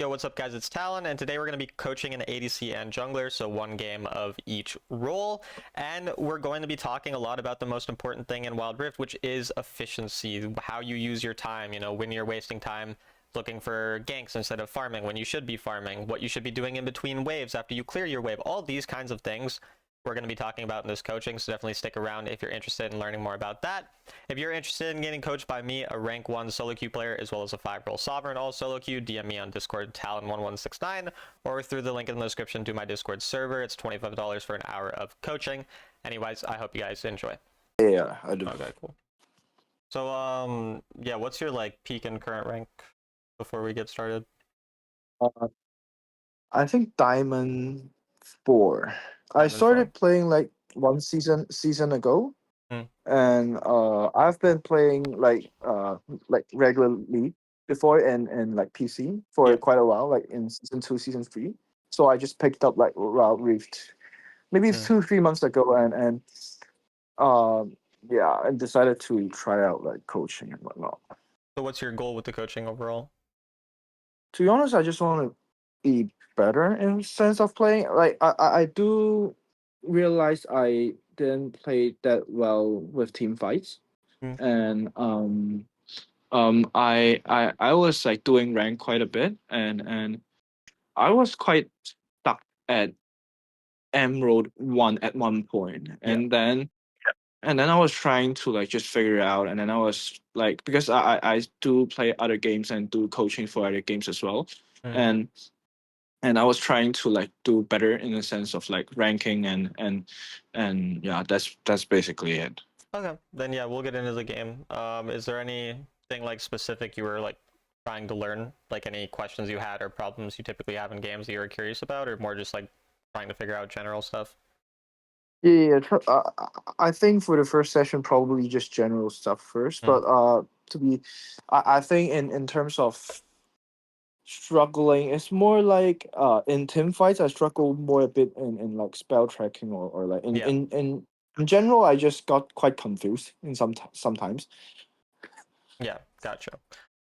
Yo, what's up, guys? It's Talon, and today we're going to be coaching an ADC and jungler, so one game of each role. And we're going to be talking a lot about the most important thing in Wild Rift, which is efficiency, how you use your time, when you're wasting time looking for ganks instead of farming, when you should be farming, what you should be doing in between waves after you clear your wave, all these kinds of things we're going to be talking about in this coaching, so definitely stick around if you're interested in learning more about that. If you're interested in getting coached by me, a rank 1 solo queue player, as well as a 5-role sovereign all solo queue, DM me on Discord, Talon1169, or through the link in the description to my Discord server. It's $25 for an hour of coaching. Anyways, I hope you guys enjoy. Yeah, I do. Okay, cool. So, yeah, what's your, peak and current rank before we get started? I think Diamond 4. I Diamond 4? started playing like one season ago, and I've been playing like regularly before and like PC for quite a while, like in season 2, season 3. So I just picked up like Wild Rift maybe 2-3 months ago, and yeah, I decided to try out like coaching and whatnot. So what's your goal with the coaching overall? To be honest, I just want to be better in sense of playing. Like I do realize I didn't play that well with team fights, and I was like doing rank quite a bit, and I was quite stuck at Emerald 1 at one point, and then I was trying to like just figure it out, and then I was like, because I do play other games and do coaching for other games as well, and and I was trying to like do better in the sense of like ranking and yeah, that's basically it. Okay, then yeah, we'll get into the game. Is there anything like specific you were like trying to learn, like any questions you had or problems you typically have in games that you were curious about, or more just like trying to figure out general stuff? I think for the first session probably just general stuff first, but to be, I think in terms of struggling, it's more like in team fights I struggle more a bit in like spell tracking or like in general I just got quite confused in sometimes. Yeah, gotcha.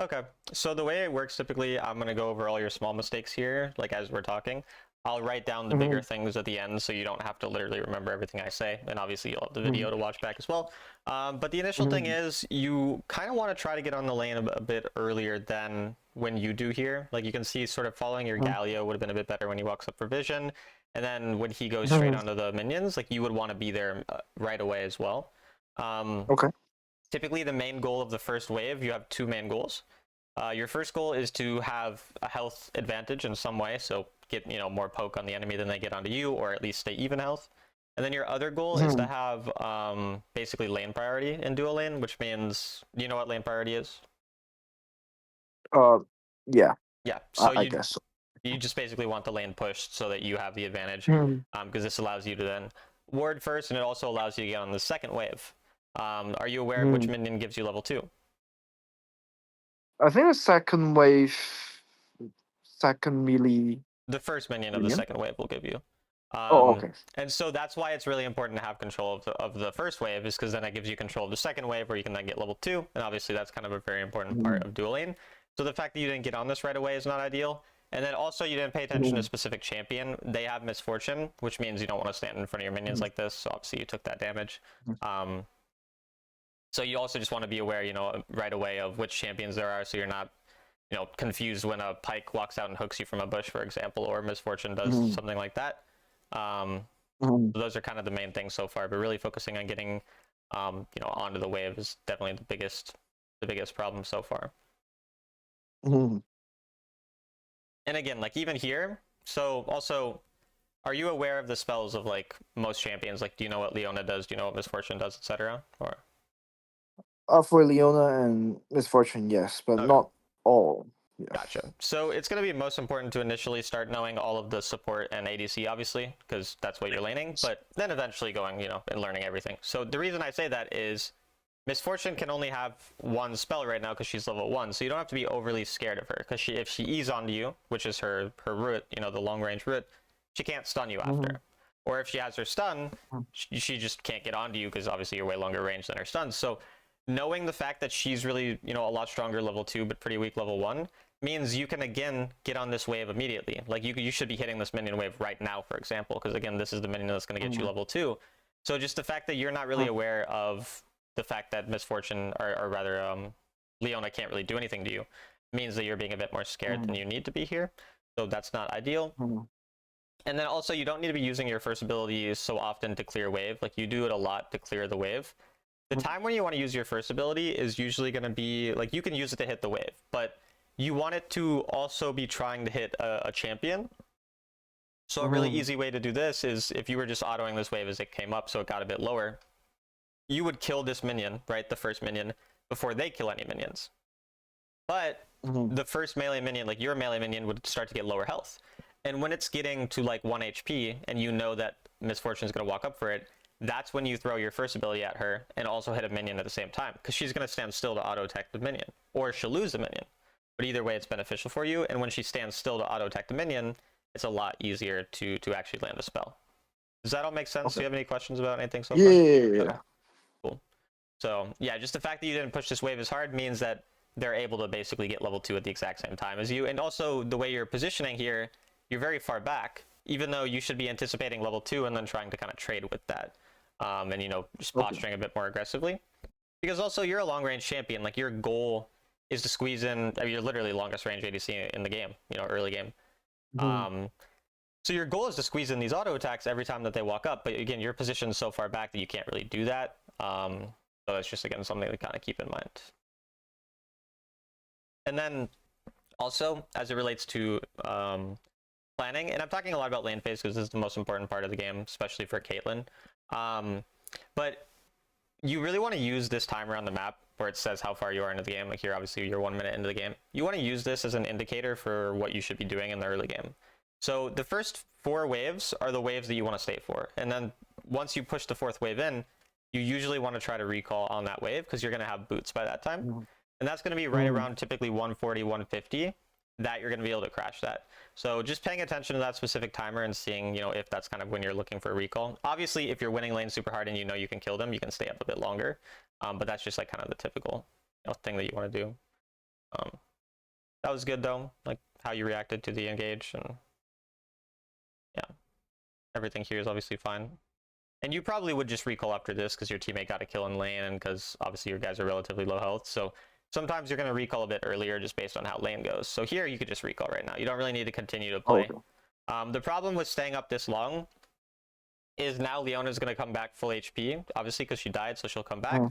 Okay, so the way it works typically, I'm gonna go over all your small mistakes here, like as we're talking. I'll write down the bigger things at the end so you don't have to literally remember everything I say, and obviously you'll have the video to watch back as well. But the initial thing is you kind of want to try to get on the lane a bit earlier than when you do here. Like you can see sort of following your Galio would have been a bit better when he walks up for vision, and then when he goes straight onto the minions, like you would want to be there right away as well. Okay. Typically, the main goal of the first wave, you have two main goals. Your first goal is to have a health advantage in some way, so get more poke on the enemy than they get onto you, or at least stay even health. And then your other goal is to have basically lane priority in dual lane, which means, do you know what lane priority is? Yeah. Yeah, so I guess so. you just basically want the lane pushed so that you have the advantage, Mhm. because this allows you to then ward first, and it also allows you to get on the second wave. Are you aware of which minion gives you level 2? I think the second wave, second melee. The first minion of the second wave will give you. Okay. And so that's why it's really important to have control of the first wave, is because then that gives you control of the second wave, where you can then get level 2, and obviously that's kind of a very important part of dueling. So the fact that you didn't get on this right away is not ideal. And then also you didn't pay attention to a specific champion. They have misfortune, which means you don't want to stand in front of your minions like this, so obviously you took that damage. So you also just want to be aware, right away of which champions there are, so you're not confused when a pike walks out and hooks you from a bush, for example, or misfortune does something like that. So those are kind of the main things so far, but really focusing on getting onto the wave is definitely the biggest problem so far. And again, like even here, so also, are you aware of the spells of like most champions? Like, do you know what Leona does? Do you know what misfortune does, etc.? Or For Leona and Misfortune, yes, but not all. Yeah. Gotcha. So it's going to be most important to initially start knowing all of the support and ADC, obviously, because that's what you're laning, but then eventually going, and learning everything. So the reason I say that is Misfortune can only have one spell right now because she's level 1, so you don't have to be overly scared of her, because if she E's onto you, which is her root, the long-range root, she can't stun you after. Or if she has her stun, she just can't get onto you, because obviously you're way longer range than her stuns. So knowing the fact that she's really, a lot stronger level 2, but pretty weak level 1, means you can again get on this wave immediately. Like you should be hitting this minion wave right now, for example, because again, this is the minion that's going to get you level 2. So just the fact that you're not really aware of the fact that Misfortune, or rather Leona can't really do anything to you, means that you're being a bit more scared than you need to be here. So that's not ideal. And then also, you don't need to be using your first ability so often to clear wave. Like, you do it a lot to clear the wave. The time when you want to use your first ability is usually going to be, like, you can use it to hit the wave, but you want it to also be trying to hit a champion. So a really easy way to do this is if you were just autoing this wave as it came up, so it got a bit lower, you would kill this minion, right, the first minion, before they kill any minions. But the first melee minion, like your melee minion, would start to get lower health. And when it's getting to like 1 HP and you know that Misfortune is going to walk up for it, that's when you throw your first ability at her and also hit a minion at the same time, because she's going to stand still to auto attack the minion, or she'll lose the minion. But either way, it's beneficial for you. And when she stands still to auto attack the minion, it's a lot easier to actually land a spell. Does that all make sense? Okay. Do you have any questions about anything so far? Yeah. Okay. Cool. So yeah, just the fact that you didn't push this wave as hard means that they're able to basically get level 2 at the exact same time as you. And also the way you're positioning here, you're very far back, even though you should be anticipating level 2 and then trying to kind of trade with that. And, you know, just posturing a bit more aggressively. Because also you're a long range champion. Like, your goal is to squeeze in, I mean, you're literally longest range ADC in the game, you know, early game. So your goal is to squeeze in these auto attacks every time that they walk up. But again, your position's so far back that you can't really do that. So it's just, again, something to kind of keep in mind. And then also, as it relates to planning, and I'm talking a lot about lane phase because this is the most important part of the game, especially for Caitlyn. But you really want to use this time around the map where it says how far you are into the game. Like here, obviously, you're 1 minute into the game. You want to use this as an indicator for what you should be doing in the early game. So the first 4 waves are the waves that you want to stay for. And then once you push the 4th wave in, you usually want to try to recall on that wave because you're going to have boots by that time. And that's going to be right around typically 140, 150 that you're going to be able to crash that. So just paying attention to that specific timer and seeing, you know, if that's kind of when you're looking for a recall. Obviously, if you're winning lane super hard and you know you can kill them, you can stay up a bit longer. But that's just like kind of the typical, you know, thing that you want to do. That was good though, like how you reacted to the engage, and yeah, everything here is obviously fine. And you probably would just recall after this because your teammate got a kill in lane and because obviously your guys are relatively low health. So sometimes you're going to recall a bit earlier just based on how lane goes. So here you could just recall right now. You don't really need to continue to play. The problem with staying up this long is now Leona's going to come back full HP, obviously because she died, so she'll come back.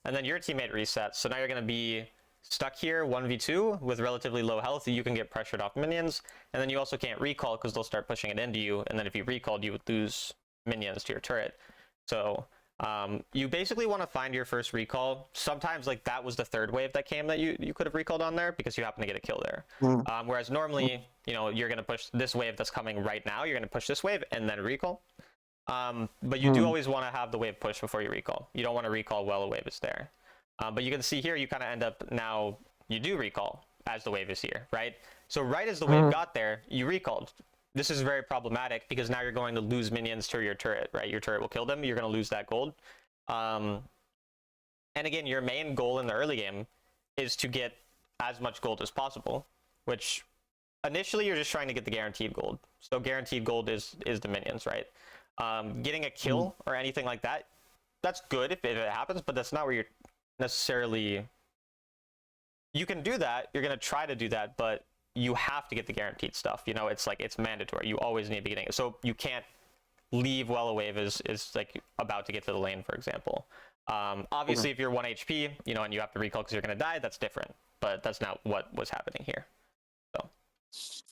And then your teammate resets. So now you're going to be stuck here 1v2 with relatively low health. You can get pressured off minions. And then you also can't recall because they'll start pushing it into you. And then if you recalled, you would lose minions to your turret. So you basically want to find your first recall. Sometimes like that was the 3rd wave that came that you could have recalled on there because you happen to get a kill there. Whereas normally, you know, you're going to push this wave that's coming right now. You're going to push this wave and then recall. But you do always want to have the wave push before you recall. You don't want to recall while a wave is there. But you can see here, you kind of end up now, you do recall as the wave is here, right? So right as the wave got there, you recalled. This is very problematic because now you're going to lose minions to your turret, right? Your turret will kill them. You're going to lose that gold. And again, your main goal in the early game is to get as much gold as possible, which initially you're just trying to get the guaranteed gold. So guaranteed gold is the minions, right? Getting a kill or anything like that, that's good if it happens, but that's not where you're necessarily... You can do that. You're going to try to do that, but you have to get the guaranteed stuff. You know, it's like, it's mandatory. You always need to be getting it. So you can't leave while a wave is like about to get to the lane, for example. Obviously, if you're 1 HP, you know, and you have to recall because you're going to die, that's different. But that's not what was happening here. So, does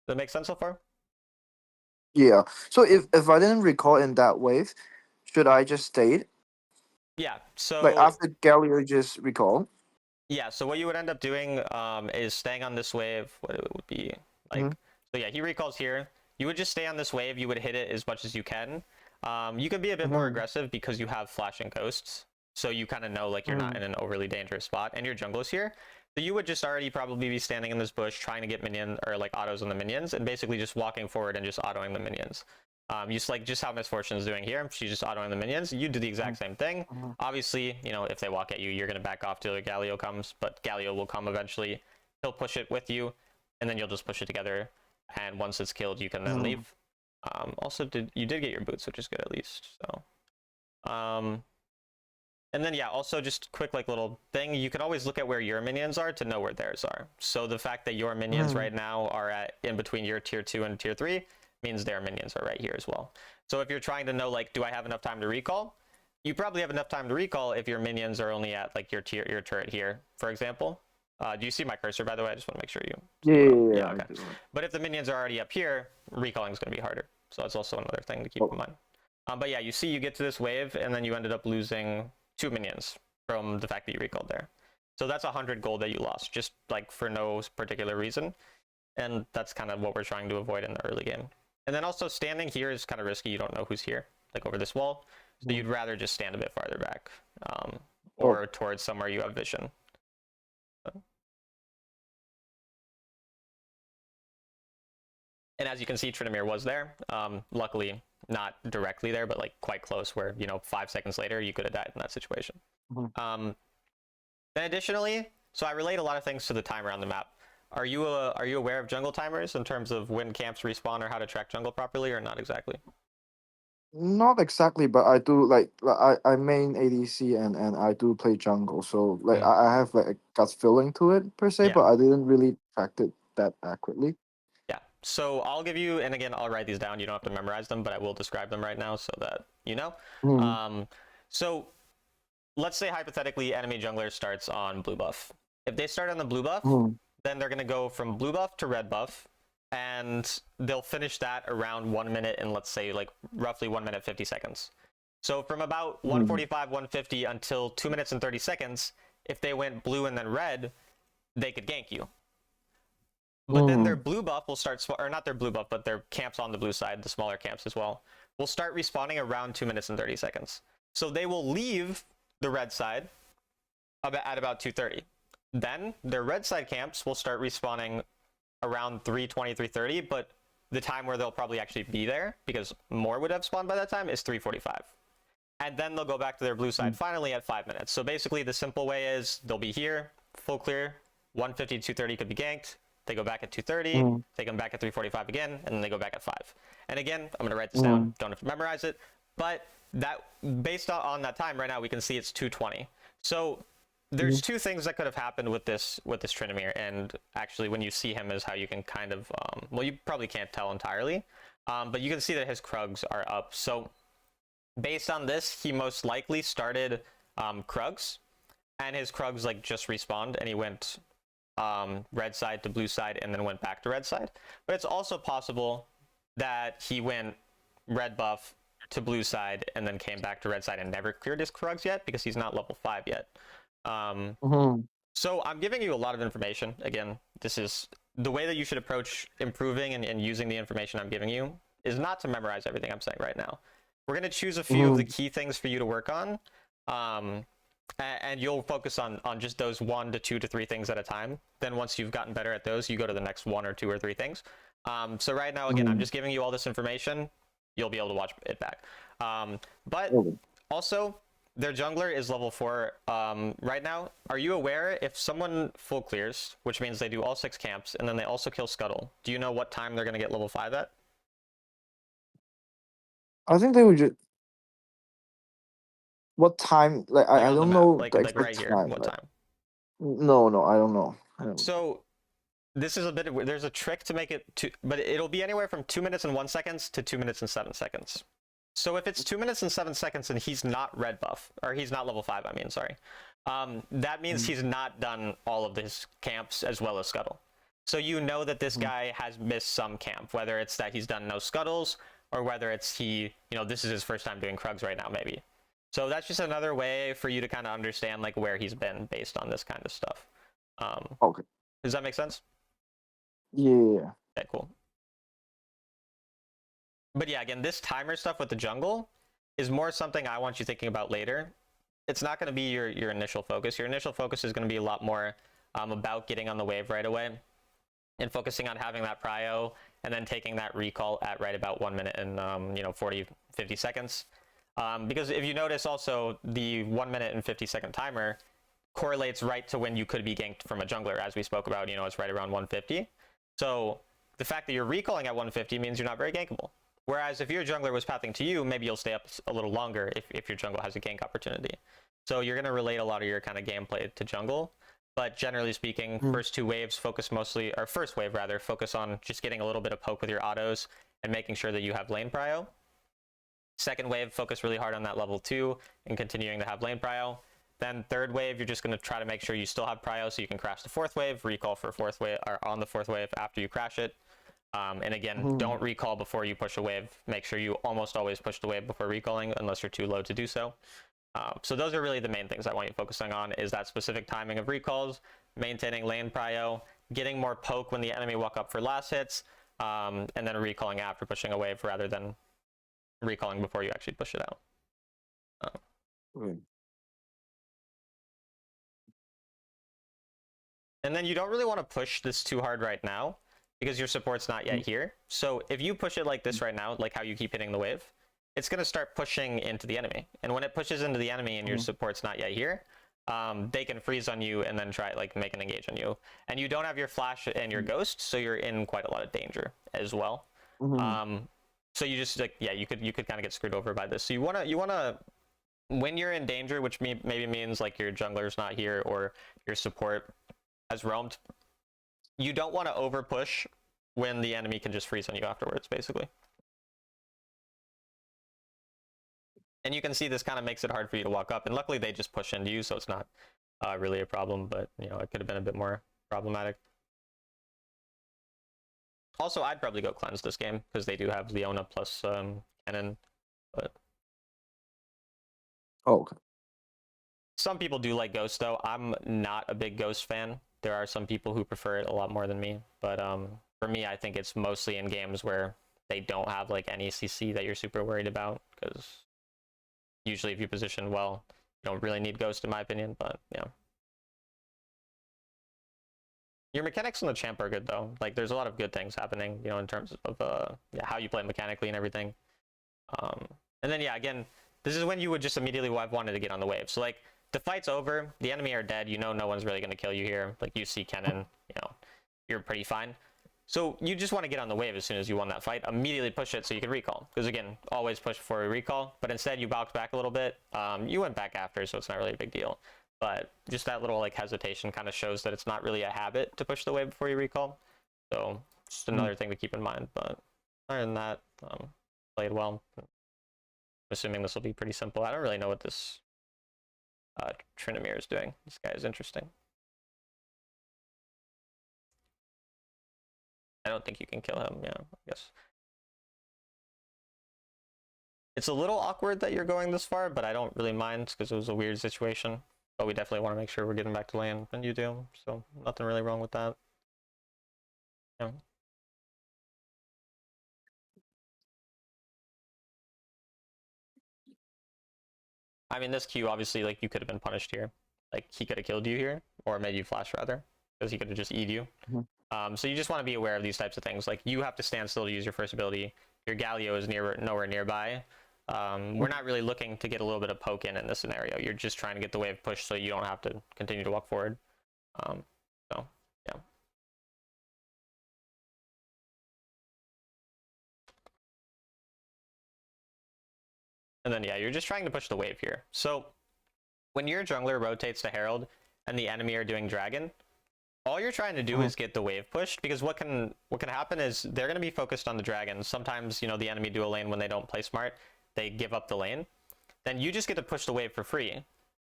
that make sense so far? Yeah. So if I didn't recall in that wave, should I just stay? Yeah. So Like after Galio just recall? yeah, so what you would end up doing is staying on this wave. What it would be like. So yeah, he recalls here. You would just stay on this wave. You would hit it as much as you can. You can be a bit more aggressive because you have flashing ghosts. So you kind of know like you're not in an overly dangerous spot, and your jungler's here. So you would just already probably be standing in this bush trying to get minion or like autos on the minions, and basically just walking forward and just autoing the minions. Just like just how Misfortune is doing here. She's just autoing the minions. You do the exact same thing. Obviously, you know, if they walk at you, you're going to back off till Galio comes, but Galio will come eventually. He'll push it with you, and then you'll just push it together. And once it's killed, you can then leave. Also, you did get your boots, which is good at least. So, and then yeah, also just quick like little thing. You can always look at where your minions are to know where theirs are. So the fact that your minions right now are at in between your tier 2 and tier 3 means their minions are right here as well. So if you're trying to know like, do I have enough time to recall? You probably have enough time to recall if your minions are only at like your turret here, for example. Do you see my cursor, by the way? I just want to make sure you... Yeah, okay. But if the minions are already up here, recalling is going to be harder. So that's also another thing to keep in mind. But yeah, you see you get to this wave, and then you ended up losing 2 minions from the fact that you recalled there. So that's 100 gold that you lost, just like for no particular reason. And that's kind of what we're trying to avoid in the early game. And then also standing here is kind of risky. You don't know who's here, like over this wall. So you'd rather just stand a bit farther back or towards somewhere you have vision. And as you can see, Trinamir was there. Luckily, not directly there, but like quite close where, you know, 5 seconds later, you could have died in that situation. Then additionally, so I relate a lot of things to the timer on the map. Are you aware of jungle timers in terms of when camps respawn or how to track jungle properly, or not exactly? Not exactly, but I do like I main ADC and I do play jungle, so like I have like a gut feeling to it per se, but I didn't really track it that accurately. Yeah, so I'll give you, and again, I'll write these down. You don't have to memorize them, but I will describe them right now so that you know. So let's say hypothetically enemy jungler starts on blue buff. If they start on the blue buff, then they're going to go from blue buff to red buff, and they'll finish that around 1 minute and let's say like roughly 1 minute 50 seconds. So from about 145, 150 until 2 minutes and 30 seconds, if they went blue and then red, they could gank you. But then their blue buff will start, or not their blue buff, but their camps on the blue side, the smaller camps as well, will start respawning around 2 minutes and 30 seconds. So they will leave the red side at about 2:30. Then their red side camps will start respawning around 3:20, 3:30, but the time where they'll probably actually be there, because more would have spawned by that time, is 3:45. And then they'll go back to their blue side finally at 5 minutes. So basically the simple way is they'll be here, full clear, 150 to 2:30 could be ganked. They go back at 2:30, they come back at 3:45 again, and then they go back at 5. And again, I'm going to write this down, don't have to memorize it, but that based on that time right now, we can see it's 2:20. So there's two things that could have happened with this Trinamir, and actually when you see him is how you can kind of, well, you probably can't tell entirely, but you can see that his Krugs are up. So based on this, he most likely started Krugs, and his Krugs like just respawned, and he went red side to blue side and then went back to red side. But it's also possible that he went red buff to blue side and then came back to red side and never cleared his Krugs yet because he's not level 5 yet. So I'm giving you a lot of information. Again, this is the way that you should approach improving and using the information I'm giving you is not to memorize everything I'm saying right now. We're going to choose a few of the key things for you to work on. And you'll focus on just those 1 to 2 to 3 things at a time. Then once you've gotten better at those, you go to the next 1 or 2 or 3 things. So right now, again, I'm just giving you all this information. You'll be able to watch it back. But also, their jungler is level 4 right now. Are you aware if someone full clears, which means they do all 6 camps, and then they also kill Scuttle, do you know what time they're going to get level 5 at? I think they would just... What time? Like I don't know like, the like exact right here. time. What time? No, I don't know. So this is a bit of, there's a trick to make it but it'll be anywhere from 2 minutes and 1 second to 2 minutes and 7 seconds. So if it's 2 minutes and 7 seconds and he's not red buff, or he's not level 5, I mean, sorry, that means he's not done all of his camps as well as Scuttle. So you know that this guy has missed some camp, whether it's that he's done no Scuttles, or whether it's this is his first time doing Krugs right now, maybe. So that's just another way for you to kind of understand like where he's been based on this kind of stuff. Okay. Does that make sense? Yeah. Okay, cool. But yeah, again, this timer stuff with the jungle is more something I want you thinking about later. It's not going to be your initial focus. Your initial focus is going to be a lot more about getting on the wave right away and focusing on having that prio and then taking that recall at right about 1 minute and 50 seconds. Because if you notice also, the 1 minute and 50-second timer correlates right to when you could be ganked from a jungler, as we spoke about. It's right around 150. So the fact that you're recalling at 150 means you're not very gankable. Whereas if your jungler was pathing to you, maybe you'll stay up a little longer if your jungle has a gank opportunity. So you're going to relate a lot of your kind of gameplay to jungle. But generally speaking, first two waves focus mostly, or first wave rather, focus on just getting a little bit of poke with your autos and making sure that you have lane prio. Second wave, focus really hard on that level 2 and continuing to have lane prio. Then third wave, you're just going to try to make sure you still have prio so you can crash the fourth wave, recall for fourth wave, or on the fourth wave after you crash it. And again, don't recall before you push a wave. Make sure you almost always push the wave before recalling unless you're too low to do so. So those are really the main things I want you focusing on, is that specific timing of recalls, maintaining lane prio, getting more poke when the enemy walk up for last hits, and then recalling after pushing a wave rather than recalling before you actually push it out. And then you don't really want to push this too hard right now because your support's not yet here. So if you push it like this right now, like how you keep hitting the wave, it's going to start pushing into the enemy. And when it pushes into the enemy and your support's not yet here, they can freeze on you and then try like make an engage on you. And you don't have your flash and your ghost, so you're in quite a lot of danger as well. So you just like, yeah, you could kind of get screwed over by this. So you wanna when you're in danger, which maybe means like your jungler's not here or your support has roamed, you don't want to over push when the enemy can just freeze on you afterwards, basically. And you can see this kind of makes it hard for you to walk up, and luckily they just push into you, so it's not really a problem, but it could have been a bit more problematic. Also, I'd probably go cleanse this game because they do have Leona plus Cannon, but Okay. some people do like Ghost though. I'm not a big Ghost fan. There are some people who prefer it a lot more than me, but for me, I think it's mostly in games where they don't have like any CC that you're super worried about, because usually if you position well, you don't really need Ghost in my opinion, but yeah. Your mechanics on the champ are good though. Like there's a lot of good things happening, in terms of how you play mechanically and everything. And then yeah, again, this is when you would just immediately have wanted to get on the wave. So like the fight's over, the enemy are dead, no one's really going to kill you here. Like you see Kennen, you're pretty fine. So you just want to get on the wave as soon as you won that fight, immediately push it so you can recall. Because again, always push before you recall, but instead you bounced back a little bit. You went back after, so it's not really a big deal. But just that little like hesitation kind of shows that it's not really a habit to push the wave before you recall. So just another thing to keep in mind. But other than that, played well. I'm assuming this will be pretty simple. I don't really know what this Trinamir is doing. This guy is interesting. I don't think you can kill him. Yeah, I guess. It's a little awkward that you're going this far, but I don't really mind because it was a weird situation. But we definitely want to make sure we're getting back to lane, and you do. So nothing really wrong with that. Yeah. I mean, this Q, obviously, like, you could have been punished here. Like, he could have killed you here, or made you flash, rather, because he could have just E'd you. So you just want to be aware of these types of things. Like, you have to stand still to use your first ability. Your Galio is nowhere nearby. We're not really looking to get a little bit of poke in this scenario. You're just trying to get the wave pushed so you don't have to continue to walk forward. So, yeah. And then, yeah, you're just trying to push the wave here. So when your jungler rotates to Herald and the enemy are doing Dragon, all you're trying to do is get the wave pushed, because what can happen is they're going to be focused on the Dragon. Sometimes, the enemy do a lane when they don't play smart. They give up the lane. Then you just get to push the wave for free.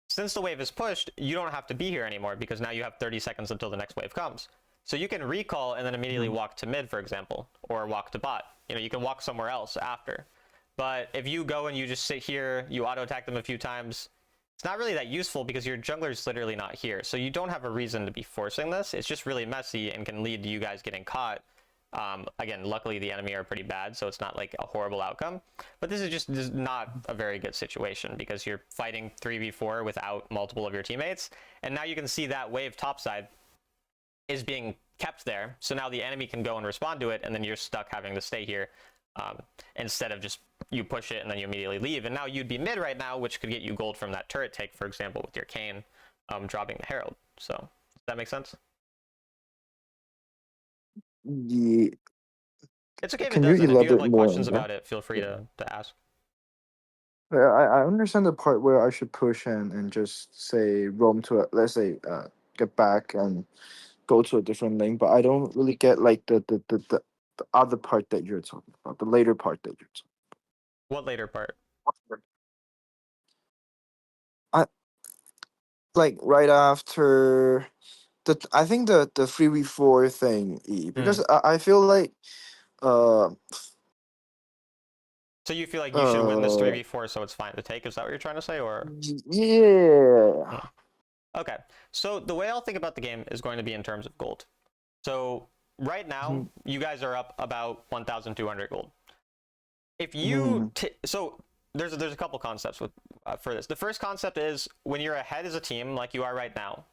Since the wave is pushed, you don't have to be here anymore, because now you have 30 seconds until the next wave comes. So you can recall and then immediately walk to mid, for example, or walk to bot. You can walk somewhere else after. But if you go and you just sit here, you auto-attack them a few times, it's not really that useful because your jungler's literally not here. So you don't have a reason to be forcing this. It's just really messy and can lead to you guys getting caught. Again, luckily the enemy are pretty bad, so it's not like a horrible outcome. But this is not a very good situation because you're fighting 3v4 without multiple of your teammates. And now you can see that wave topside. is being kept there. So now the enemy can go and respond to it, and then you're stuck having to stay here instead of just you push it and then you immediately leave. And now you'd be mid right now, which could get you gold from that turret take, for example, with your Kane dropping the Herald. So does that make sense? Yeah. It's okay if it Can you doesn't. If you have elaborate like more questions on that? about it, feel free to ask. I understand the part where I should push and just say roam to a, let's say get back and go to a different lane, but I don't really get like the other part that you're talking about, the later part that you're What later part? talking about. I like right after I think the 3v4 thing, because Mm. I feel like uh So you feel like you should win this uh 3v4 so it's fine to take? Is that what you're trying to say? Or yeah. okay. So the way I'll think about the game is going to be in terms of gold. So right now, Mhm. you guys are up about 1,200 gold. If you Mhm. so there's a couple concepts with for this. The first concept is when you're ahead as a team like you are right now,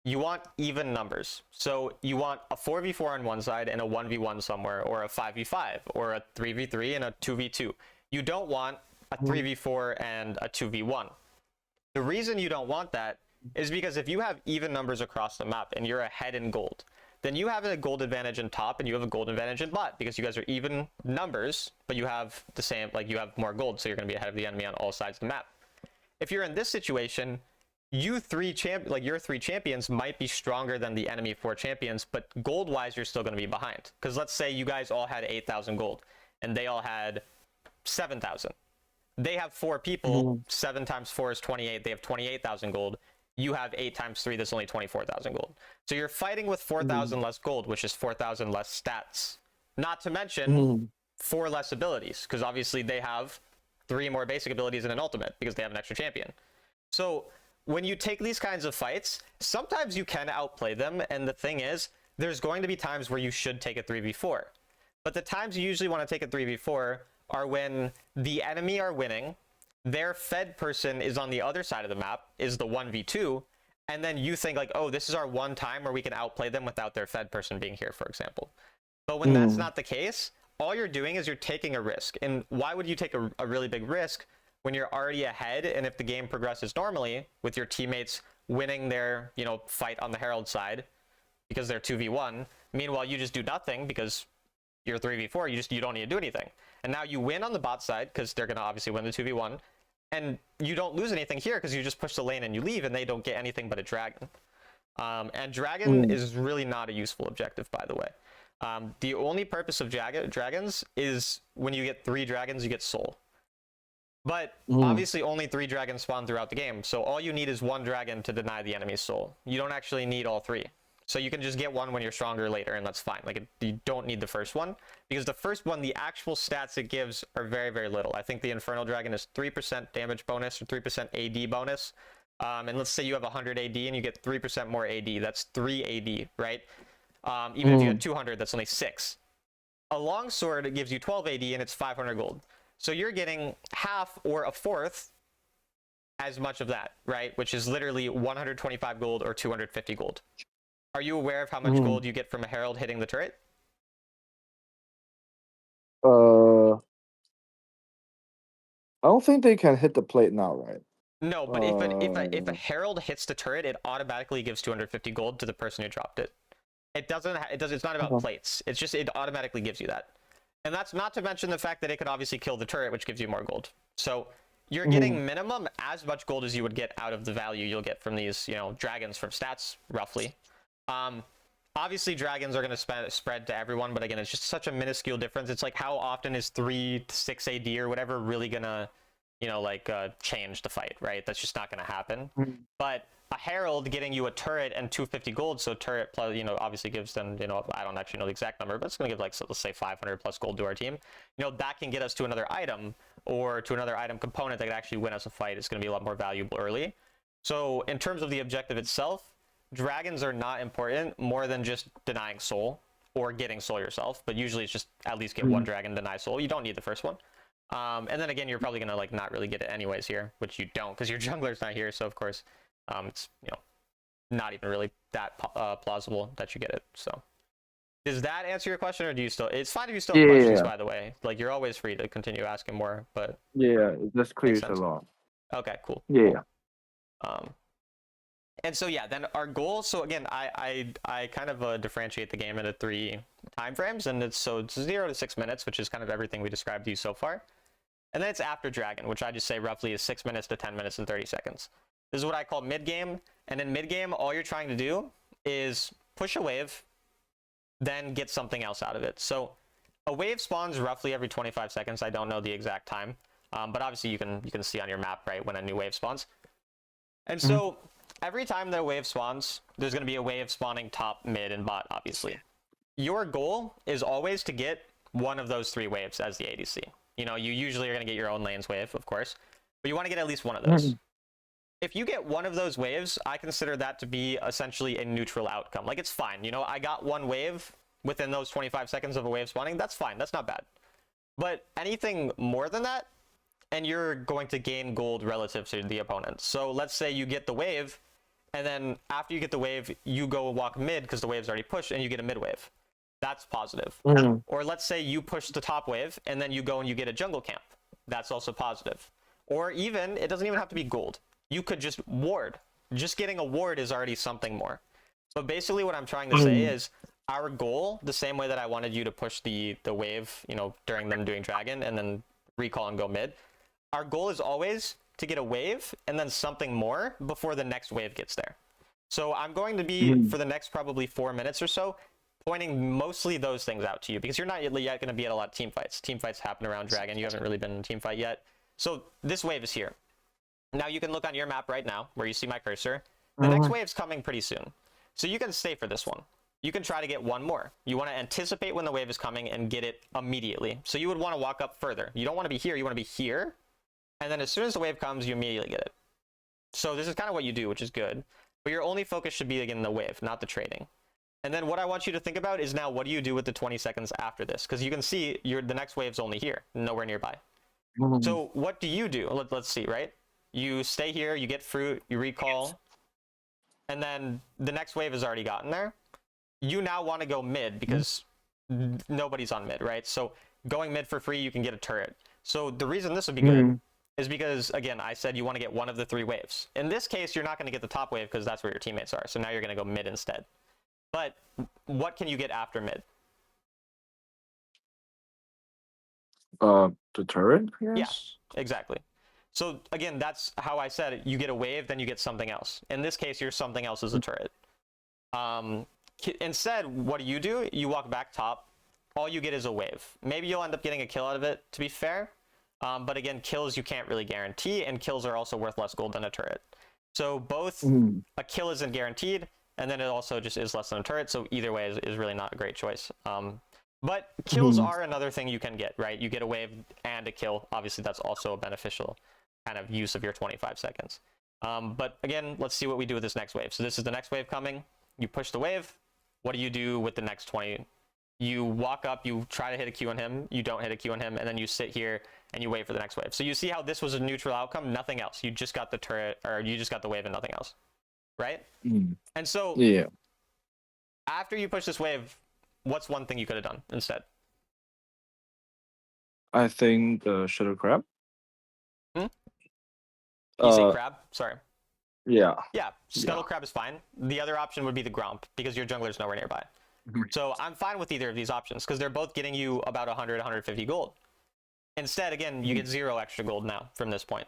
you want even numbers. So you want a 4v4 on one side and a 1v1 somewhere, or a 5v5, or a 3v3 and a 2v2. You don't want a 3v4 and a 2v1. The reason you don't want that is because if you have even numbers across the map and you're ahead in gold, then you have a gold advantage in top and you have a gold advantage in bot because you guys are even numbers, but you have the same, like you have more gold, so you're going to be ahead of the enemy on all sides of the map. If you're in this situation, your three champions might be stronger than the enemy four champions, but gold wise you're still going to be behind. Because let's say you guys all had 8,000 gold and they all had 7,000. They have four people. Mhm. 7 times 4 is 28. They have 28,000 gold. You have 8 times 3. That's only 24,000 gold. So you're fighting with 4,000 less gold, which is 4,000 less stats. Not to mention Mhm. 4 less abilities, because obviously they have 3 more basic abilities and an ultimate because they have an extra champion. So when you take these kinds of fights, sometimes you can outplay them. And the thing is, there's going to be times where you should take a 3v4. But the times you usually want to take a 3v4 are when the enemy are winning, their fed person is on the other side of the map, is the 1v2, and then you think like, oh, this is our one time where we can outplay them without their fed person being here, for example. But when that's Mhm. not the case, all you're doing is you're taking a risk. And why would you take a really big risk when you're already ahead? And if the game progresses normally with your teammates winning their, fight on the Herald side because they're 2v1, meanwhile you just do nothing because you're 3v4, you don't need to do anything. And now you win on the bot side because they're going to obviously win the 2v1, and you don't lose anything here because you just push the lane and you leave, and they don't get anything but a dragon. And dragon Mhm. is really not a useful objective, by the way. The only purpose of dragons is when you get 3 dragons, you get soul. But Mhm. obviously only 3 dragons spawn throughout the game, so all you need is 1 dragon to deny the enemy's soul. You don't actually need all 3. So you can just get one when you're stronger later, and that's fine. Like, you don't need the first one, because the first one, the actual stats it gives are very, very little. I think the Infernal Dragon is 3% damage bonus or 3% AD bonus. And let's say you have 100 AD and you get 3% more AD. That's 3 AD, right? Even if you had Mhm. 200, that's only 6. A longsword gives you 12 AD and it's 500 gold. So you're getting half or a fourth as much of that, right? Which is literally 125 gold or 250 gold. Are you aware of how much Mhm. gold you get from a herald hitting the turret? Uh, I don't think they can hit the plate now, right? No, but if a herald hits the turret, it automatically gives 250 gold to the person who dropped it. It's not about Uh-huh. plates. It's just it automatically gives you that. And that's not to mention the fact that it could obviously kill the turret, which gives you more gold. So you're Mhm. getting minimum as much gold as you would get out of the value you'll get from these, dragons from stats, roughly. Um, Obviously, dragons are going to spread to everyone, but again, it's just such a minuscule difference. It's like how often is 3 to 6 AD or whatever really going to, change the fight, right? That's just not going to happen. Mhm. But a herald getting you a turret and 250 gold, so turret plus, obviously gives them, I don't actually know the exact number, but it's going to give like, so let's say 500 plus gold to our team. That can get us to another item or to another item component that could actually win us a fight. It's going to be a lot more valuable early. So in terms of the objective itself, dragons are not important more than just denying soul or getting soul yourself, but usually it's just at least get one Mhm. dragon, deny soul. You don't need the first one. And then again, you're probably gonna like not really get it anyways here, which you don't because your jungler's not here. So of course, it's not even really that plausible that you get it. So does that answer your question, or do you still? It's fine if you still have Yeah, questions, yeah, by the way. Like, you're always free to continue asking more, but yeah. It just makes clears a sense. lot. Okay, cool. Yeah, Cool. And so yeah, then our goal. So again, I kind of differentiate the game into 3 time frames, and it's 0 to 6 minutes, which is kind of everything we described to you so far. And then it's after dragon, which I just say roughly is 6 minutes to 10 minutes and 30 seconds. This is what I call mid game. And in mid game, all you're trying to do is push a wave, then get something else out of it. So a wave spawns roughly every 25 seconds. I don't know the exact time, but obviously you can see on your map, right, when a new wave spawns. And so every time that a wave spawns, there's going to be a wave spawning top, mid, and bot, obviously. Your goal is always to get one of those 3 waves as the ADC. You know, you usually are going to get your own lane's wave, of course, but you want to get at least one of those. If you get one of those waves, I consider that to be essentially a neutral outcome. Like, it's fine. You know, I got one wave within those 25 seconds of a wave spawning. That's fine. That's not bad. But anything more than that, and you're going to gain gold relative to the opponent. So let's say you get the wave, and then after you get the wave, you go walk mid because the wave's already pushed, and you get a mid wave. That's positive. Or let's say you push the top wave, and then you go and you get a jungle camp. That's also positive. Or even, it doesn't even have to be gold. You could just ward. Just getting a ward is already something more. But basically what I'm trying to say is our goal, the same way that I wanted you to push the wave, you know, during them doing dragon and then recall and go mid, our goal is always to get a wave and then something more before the next wave gets there. So I'm going to be, for the next probably 4 minutes or so, pointing mostly those things out to you, because you're not yet going to be at a lot of team fights. Team fights happen around dragon. You haven't really been in a team fight yet. So this wave is here. Now you can look on your map right now where you see my cursor. The next wave's coming pretty soon. So you can stay for this one. You can try to get one more. You want to anticipate when the wave is coming and get it immediately. So you would want to walk up further. You don't want to be here. You want to be here. And then as soon as the wave comes, you immediately get it. So this is kind of what you do, which is good. But your only focus should be, again, the wave, not the trading. And then what I want you to think about is now, what do you do with the 20 seconds after this? Because you can see the next wave's only here, nowhere nearby. So what do you do? Let's see, right? You stay here, you get fruit, you recall, and then the next wave has already gotten there. You now want to go mid because nobody's on mid, right? So going mid for free, you can get a turret. So the reason this would be good is because, again, I said you want to get one of the 3 waves. In this case, you're not going to get the top wave because that's where your teammates are. So now you're going to go mid instead. But what can you get after mid? The turret, yes. Yeah, exactly. So again, that's how I said it. You get a wave, then you get something else. In this case, your something else is a turret. Instead, what do? You walk back top. All you get is a wave. Maybe you'll end up getting a kill out of it, to be fair. But again, kills you can't really guarantee, and kills are also worth less gold than a turret. So both a kill isn't guaranteed, and then it also just is less than a turret. So either way is really not a great choice. But kills are another thing you can get, right? You get a wave and a kill. Obviously, that's also a beneficial kind of use of your 25 seconds. But again, let's see what we do with this next wave. So this is the next wave coming. You push the wave. What do you do with the next 20? You walk up, you try to hit a Q on him. You don't hit a Q on him, and then you sit here and you wait for the next wave. So you see how this was a neutral outcome? Nothing else. You just got the turret, or you just got the wave and nothing else, right? And so after you push this wave, what's one thing you could have done instead? I think the shuttle crab. You say crab? Sorry. Yeah. Yeah, scuttle crab is fine. The other option would be the gromp, because your jungler's nowhere nearby. So I'm fine with either of these options, because they're both getting you about 100, 150 gold. Instead, again, you get 0 extra gold now from this point.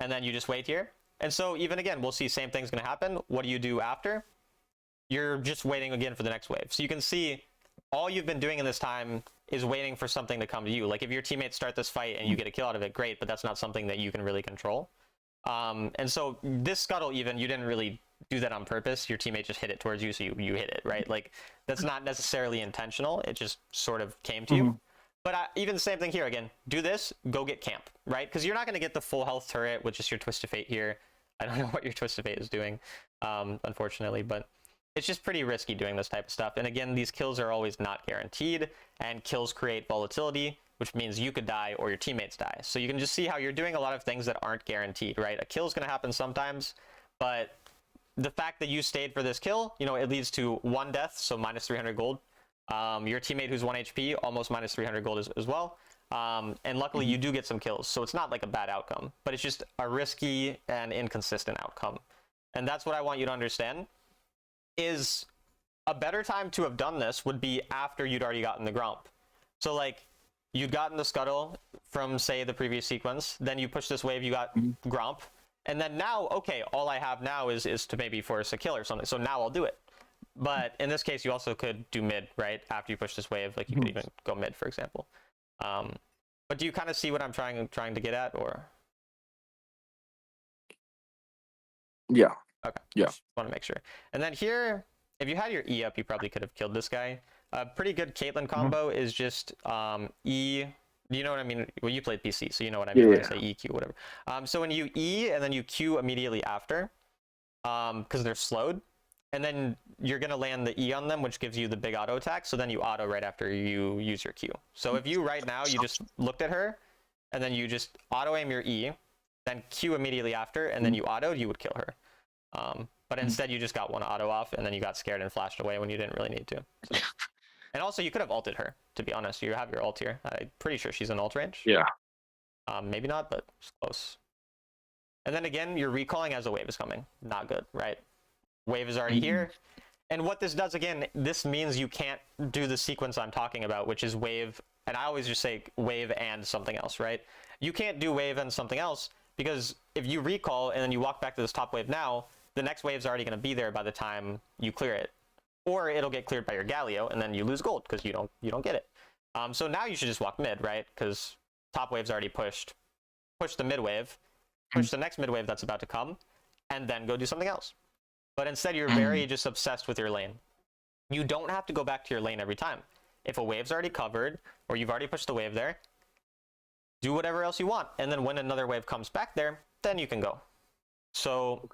And then you just wait here. And so even again, we'll see same thing's going to happen. What do you do after? You're just waiting again for the next wave. So you can see all you've been doing in this time is waiting for something to come to you. Like if your teammates start this fight and you get a kill out of it, great, but that's not something that you can really control. And so this scuttle, even, you didn't really do that on purpose. Your teammate just hit it towards you, so you hit it, right? Like that's not necessarily intentional. It just sort of came to you. But even the same thing here, again, do this, go get camp, right? Because you're not going to get the full health turret with just your Twist of Fate here. I don't know what your Twist of Fate is doing, unfortunately, but it's just pretty risky doing this type of stuff. And again, these kills are always not guaranteed, and kills create volatility, which means you could die or your teammates die. So you can just see how you're doing a lot of things that aren't guaranteed, right? A kill is going to happen sometimes, but the fact that you stayed for this kill, you know, it leads to 1 death, so minus 300 gold. Your teammate who's 1 HP, almost minus 300 gold as well. And luckily you do get some kills, so it's not like a bad outcome, but it's just a risky and inconsistent outcome. And that's what I want you to understand, is a better time to have done this would be after you'd already gotten the Gromp. So like, you'd gotten the Scuttle from, say, the previous sequence, then you push this wave, you got Gromp, and then now, okay, all I have now is to maybe force a kill or something, so now I'll do it. But in this case, you also could do mid, right? After you push this wave, like you could even go mid, for example. But do you kind of see what I'm trying to get at, or? Yeah. Okay. Yeah. Just want to make sure. And then here, if you had your E up, you probably could have killed this guy. A pretty good Caitlyn combo is just E. Do you know what I mean? Well, you played PC, so you know what I mean when I say EQ, whatever. So when you E and then you Q immediately after, because they're slowed, and then you're going to land the E on them, which gives you the big auto attack, so then you auto right after you use your Q. So if you right now, you just looked at her, and then you just auto aim your E, then Q immediately after, and then you autoed, you would kill her. But instead you just got one auto off, and then you got scared and flashed away when you didn't really need to. So. And also you could have ulted her, to be honest. You have your ult here. I'm pretty sure she's in ult range. Yeah. Maybe not, but it's close. And then again, you're recalling as a wave is coming. Not good, right? Wave is already here. And what this does, again, this means you can't do the sequence I'm talking about, which is wave, and I always just say wave and something else, right? You can't do wave and something else, because if you recall and then you walk back to this top wave now, the next wave's already going to be there by the time you clear it. Or it'll get cleared by your Galio, and then you lose gold, because you don't get it. So now you should just walk mid, right? Because top wave's already pushed. Push the mid wave, push the next mid wave that's about to come, and then go do something else. But instead, you're very just obsessed with your lane. You don't have to go back to your lane every time. If a wave's already covered, or you've already pushed the wave there, do whatever else you want. And then when another wave comes back there, then you can go. So,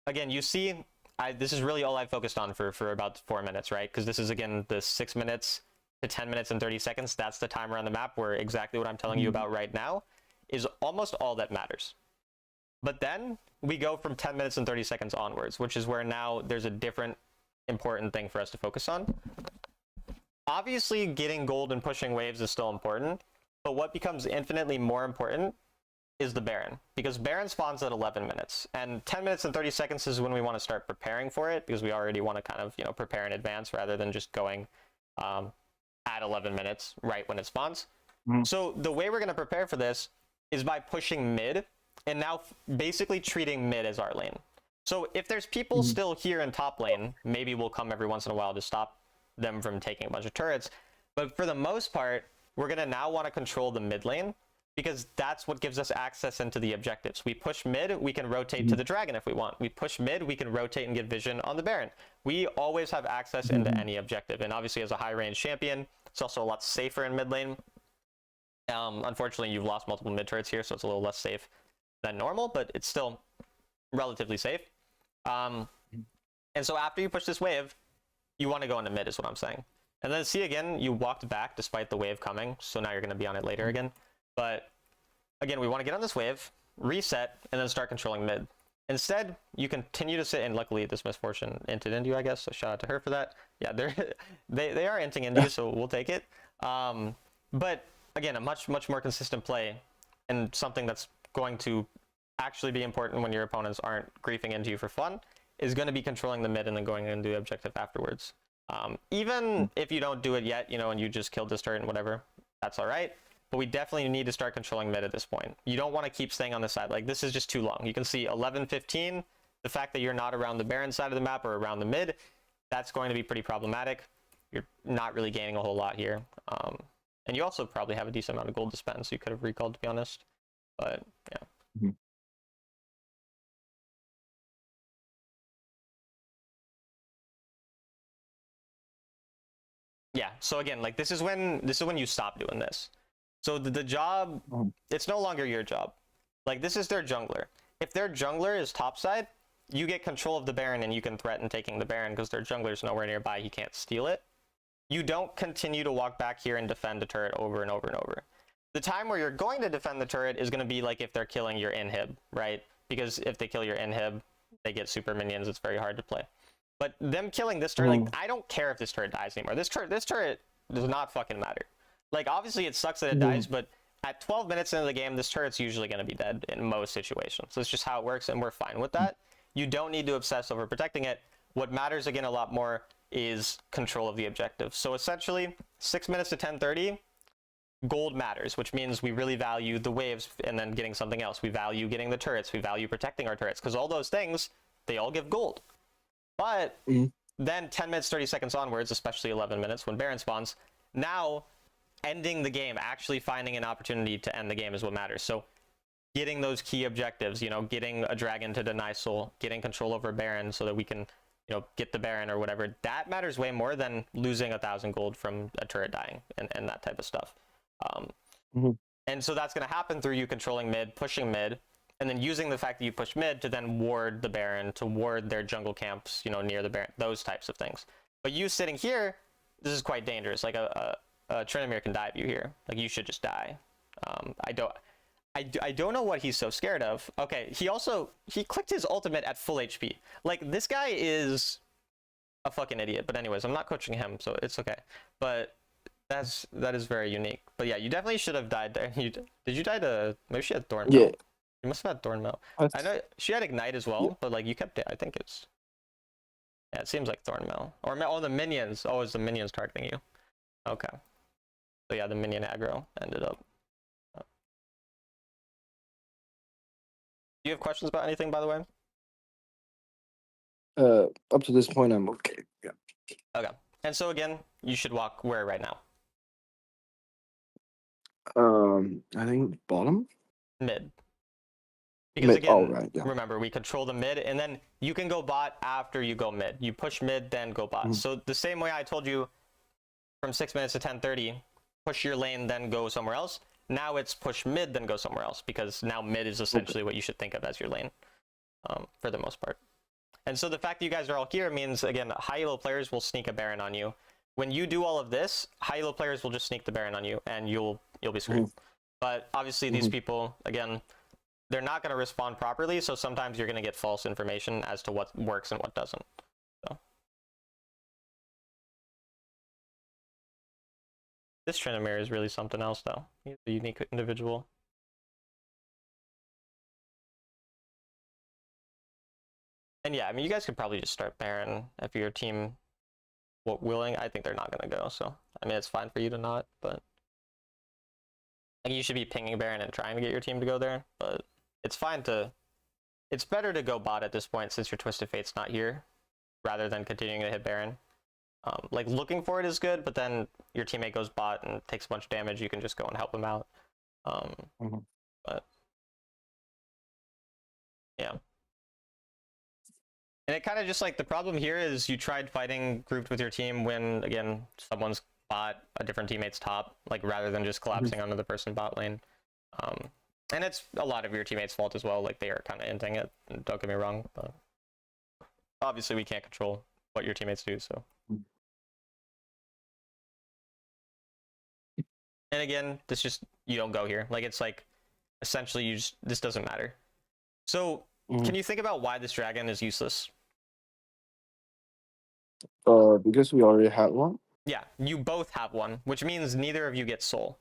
again, you see, this is really all I focused on for about 4 minutes, right? Because this is, again, the 6 minutes to 10 minutes and 30 seconds. That's the timer on the map where exactly what I'm telling you about right now is almost all that matters. But then we go from 10 minutes and 30 seconds onwards, which is where now there's a different important thing for us to focus on. Obviously, getting gold and pushing waves is still important, but what becomes infinitely more important is the Baron, because Baron spawns at 11 minutes, and 10 minutes and 30 seconds is when we want to start preparing for it, because we already want to kind of, prepare in advance rather than just going at 11 minutes right when it spawns. So the way we're going to prepare for this is by pushing mid, and now basically treating mid as our lane. So if there's people still here in top lane, maybe we'll come every once in a while to stop them from taking a bunch of turrets. But for the most part, we're going to now want to control the mid lane, because that's what gives us access into the objectives. We push mid, we can rotate to the dragon if we want. We push mid, we can rotate and get vision on the Baron. We always have access into any objective. And obviously as a high range champion, it's also a lot safer in mid lane. Unfortunately, you've lost multiple mid turrets here, so it's a little less safe than normal, but it's still relatively safe. And so after you push this wave, you want to go into mid is what I'm saying. And then see, again, you walked back despite the wave coming, so now you're going to be on it later again. But again, we want to get on this wave, reset, and then start controlling mid. Instead, you continue to sit, and luckily this misfortune inted into you, I guess, so shout out to her for that. Yeah, they are inting into you, so we'll take it. But again, a much more consistent play, and something that's going to actually be important when your opponents aren't griefing into you for fun, is going to be controlling the mid and then going into the objective afterwards. Even if you don't do it yet, and you just killed this turret and whatever, that's all right. But we definitely need to start controlling mid at this point. You don't want to keep staying on the side. Like, this is just too long. You can see 11-15, the fact that you're not around the Baron side of the map or around the mid, that's going to be pretty problematic. You're not really gaining a whole lot here. And you also probably have a decent amount of gold to spend, so you could have recalled, to be honest. But, yeah. Yeah, so again, like, this is when you stop doing this. So the job, it's no longer your job. Like, this is their jungler. If their jungler is topside, you get control of the Baron and you can threaten taking the Baron because their jungler's nowhere nearby, he can't steal it. You don't continue to walk back here and defend a turret over and over and over. The time where you're going to defend the turret is going to be like if they're killing your inhib, right? Because if they kill your inhib, they get super minions, it's very hard to play. But them killing this turret, like, I don't care if this turret dies anymore. This turret does not fucking matter. Like, obviously it sucks that it dies, but at 12 minutes into the game, this turret's usually going to be dead in most situations. So it's just how it works, and we're fine with that. You don't need to obsess over protecting it. What matters, again, a lot more is control of the objective. So essentially, 6 minutes to 10:30, gold matters, which means we really value the waves and then getting something else. We value getting the turrets. We value protecting our turrets, because all those things, they all give gold. But then 10 minutes, 30 seconds onwards, especially 11 minutes when Baron spawns, now ending the game, actually finding an opportunity to end the game is what matters. So getting those key objectives, you know, getting a dragon to deny soul, getting control over Baron so that we can, you know, get the Baron or whatever, that matters way more than losing 1,000 gold from a turret dying and that type of stuff. And so that's going to happen through you controlling mid, pushing mid, and then using the fact that you push mid to then ward the Baron, to ward their jungle camps, you know, near the Baron, those types of things. But you sitting here, this is quite dangerous. Like a Tryndamere can dive you here. Like, you should just die. I don't know what he's so scared of. Okay, he clicked his ultimate at full HP. Like, this guy is a fucking idiot. But anyways, I'm not coaching him, so it's okay. But that is very unique. But yeah, you definitely should have died there. Did you die to, maybe she had Thornmail? Yeah. You must have had Thornmail. I know she had Ignite as well, but like, you kept it. I think it's, yeah, it seems like Thornmail. Or oh, the minions. Oh, it's the minions targeting you. Okay. So yeah, the minion aggro ended up. Do you have questions about anything, by the way? Up to this point, I'm okay. Yeah. Okay. And so again, you should walk where right now? I think bottom. Mid. Because Mid. again, Right, yeah. remember, we control the mid, and then you can go bot after you go mid. You push mid, then go bot. So the same way I told you from 6 minutes to 10:30, push your lane, then go somewhere else. Now it's push mid, then go somewhere else, because now mid is essentially what you should think of as your lane, for the most part. And so the fact that you guys are all here means, again, high elo players will sneak a Baron on you. When you do all of this, high elo players will just sneak the Baron on you, and you'll be screwed. But obviously, these people, again, they're not going to respond properly, so sometimes you're going to get false information as to what works and what doesn't. So. This Tryndamere is really something else, though. He's a unique individual. And yeah, I mean, you guys could probably just start Baron if your team willing. I think they're not going to go, so I mean, it's fine for you to not, but like, you should be pinging Baron and trying to get your team to go there, but it's fine to, it's better to go bot at this point since your Twisted Fate's not here, rather than continuing to hit Baron. Like, looking for it is good, but then your teammate goes bot and takes a bunch of damage, you can just go and help him out. But yeah. And it kind of just, like, the problem here is you tried fighting grouped with your team when, again, someone's bot, a different teammate's top, like, rather than just collapsing onto the person bot lane. And it's a lot of your teammates' fault as well, like, they are kind of ending it, don't get me wrong, but obviously we can't control what your teammates do, so. And again, this just, you don't go here. Like, it's like, essentially, you just, this doesn't matter. So, can you think about why this dragon is useless? Because we already had one. Yeah, you both have one, which means neither of you get soul.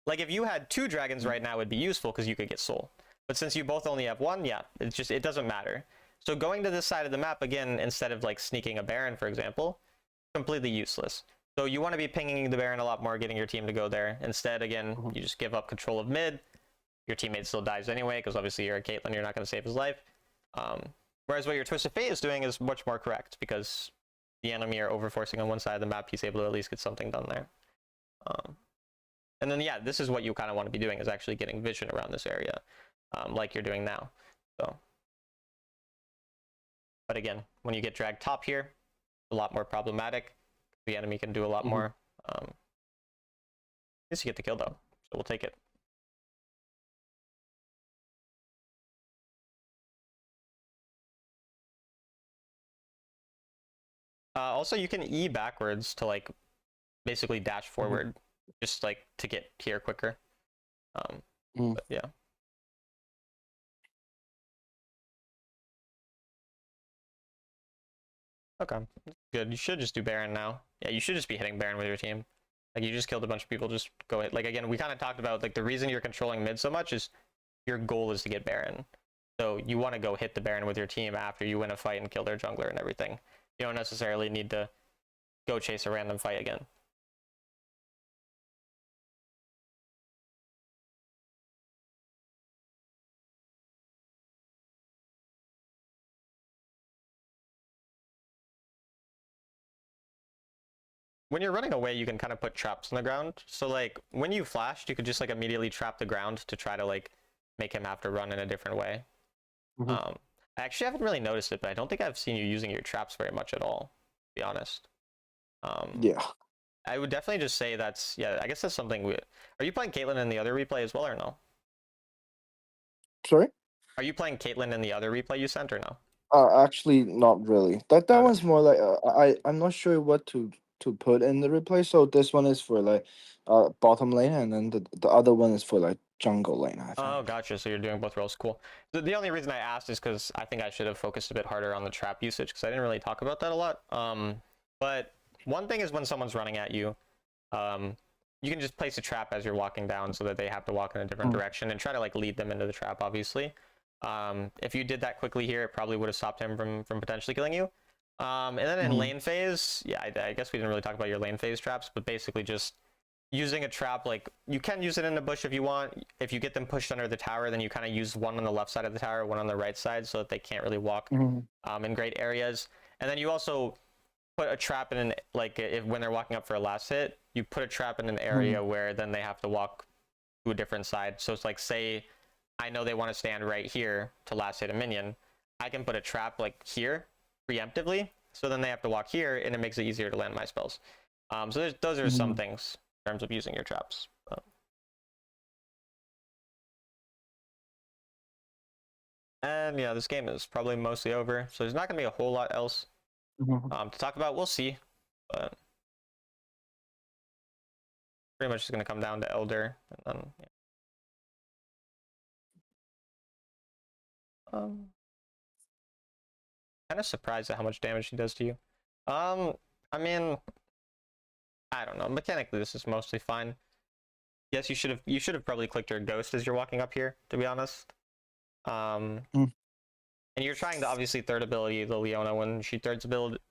Like, if you had 2 dragons right now, it'd be useful because you could get soul. But since you both only have 1, yeah, it's just, it doesn't matter. So going to this side of the map, again, instead of, like, sneaking a Baron, for example, completely useless. So you want to be pinging the Baron a lot more, getting your team to go there. Instead, again, you just give up control of mid. Your teammate still dies anyway, because obviously you're a Caitlyn, you're not going to save his life. Whereas what your Twisted Fate is doing is much more correct, because the enemy are overforcing on one side of the map, he's able to at least get something done there. And then, yeah, this is what you kind of want to be doing, is actually getting vision around this area, like you're doing now. So, but again, when you get dragged top here, a lot more problematic. The enemy can do a lot more. I guess you get the kill, though, so we'll take it. Also, you can E backwards to, like, basically dash forward, just, like, to get here quicker. But yeah. Okay, good. You should just do Baron now. Yeah, you should just be hitting Baron with your team. Like, you just killed a bunch of people, just go hit. Like, again, we kind of talked about, like, the reason you're controlling mid so much is your goal is to get Baron. So you want to go hit the Baron with your team after you win a fight and kill their jungler and everything. You don't necessarily need to go chase a random fight again. When you're running away, you can kind of put traps on the ground. So, like, when you flashed, you could just, like, immediately trap the ground to try to, like, make him have to run in a different way. Mhm. I actually haven't really noticed it, but I don't think I've seen you using your traps very much at all, to be honest. Yeah. I would definitely just say that's, yeah, I guess that's something we... Are you playing Caitlyn in the other replay as well, or no? Sorry. Are you playing Caitlyn in the other replay you sent, or no? Actually, not really. That Okay. was more like I'm not sure what to put in the replay. So this one is for like bottom lane, and then the other one is for like jungle lane, I Oh, think. gotcha. So you're doing both roles. Cool. The only reason I asked is because I think I should have focused a bit harder on the trap usage because I didn't really talk about that a lot. But one thing is when someone's running at you, you can just place a trap as you're walking down so that they have to walk in a different Mm. direction and try to like lead them into the trap, obviously. If you did that quickly here, it probably would have stopped him from potentially killing you. And then in Mhm. lane phase, yeah, I guess we didn't really talk about your lane phase traps, but basically just using a trap, like you can use it in the bush if you want. If you get them pushed under the tower, then you kind of use one on the left side of the tower, one on the right side, so that they can't really walk Mhm. in great areas. And then you also put a trap in an, like if when they're walking up for a last hit, you put a trap in an area Mhm. where then they have to walk to a different side. So it's like, say I know they want to stand right here to last hit a minion, I can put a trap like here preemptively, so then they have to walk here, and it makes it easier to land my spells. So those are some Mhm. things in terms of using your traps. And yeah, this game is probably mostly over, so there's not going to be a whole lot else Mhm. to talk about. We'll see, but pretty much just going to come down to Elder, and then yeah. Kind of surprised at how much damage she does to you. I mean, I don't know. Mechanically, this is mostly fine. Yes, you should have probably clicked your ghost as you're walking up here, to be honest. Um, Mm. and you're trying to obviously third ability the Leona when she third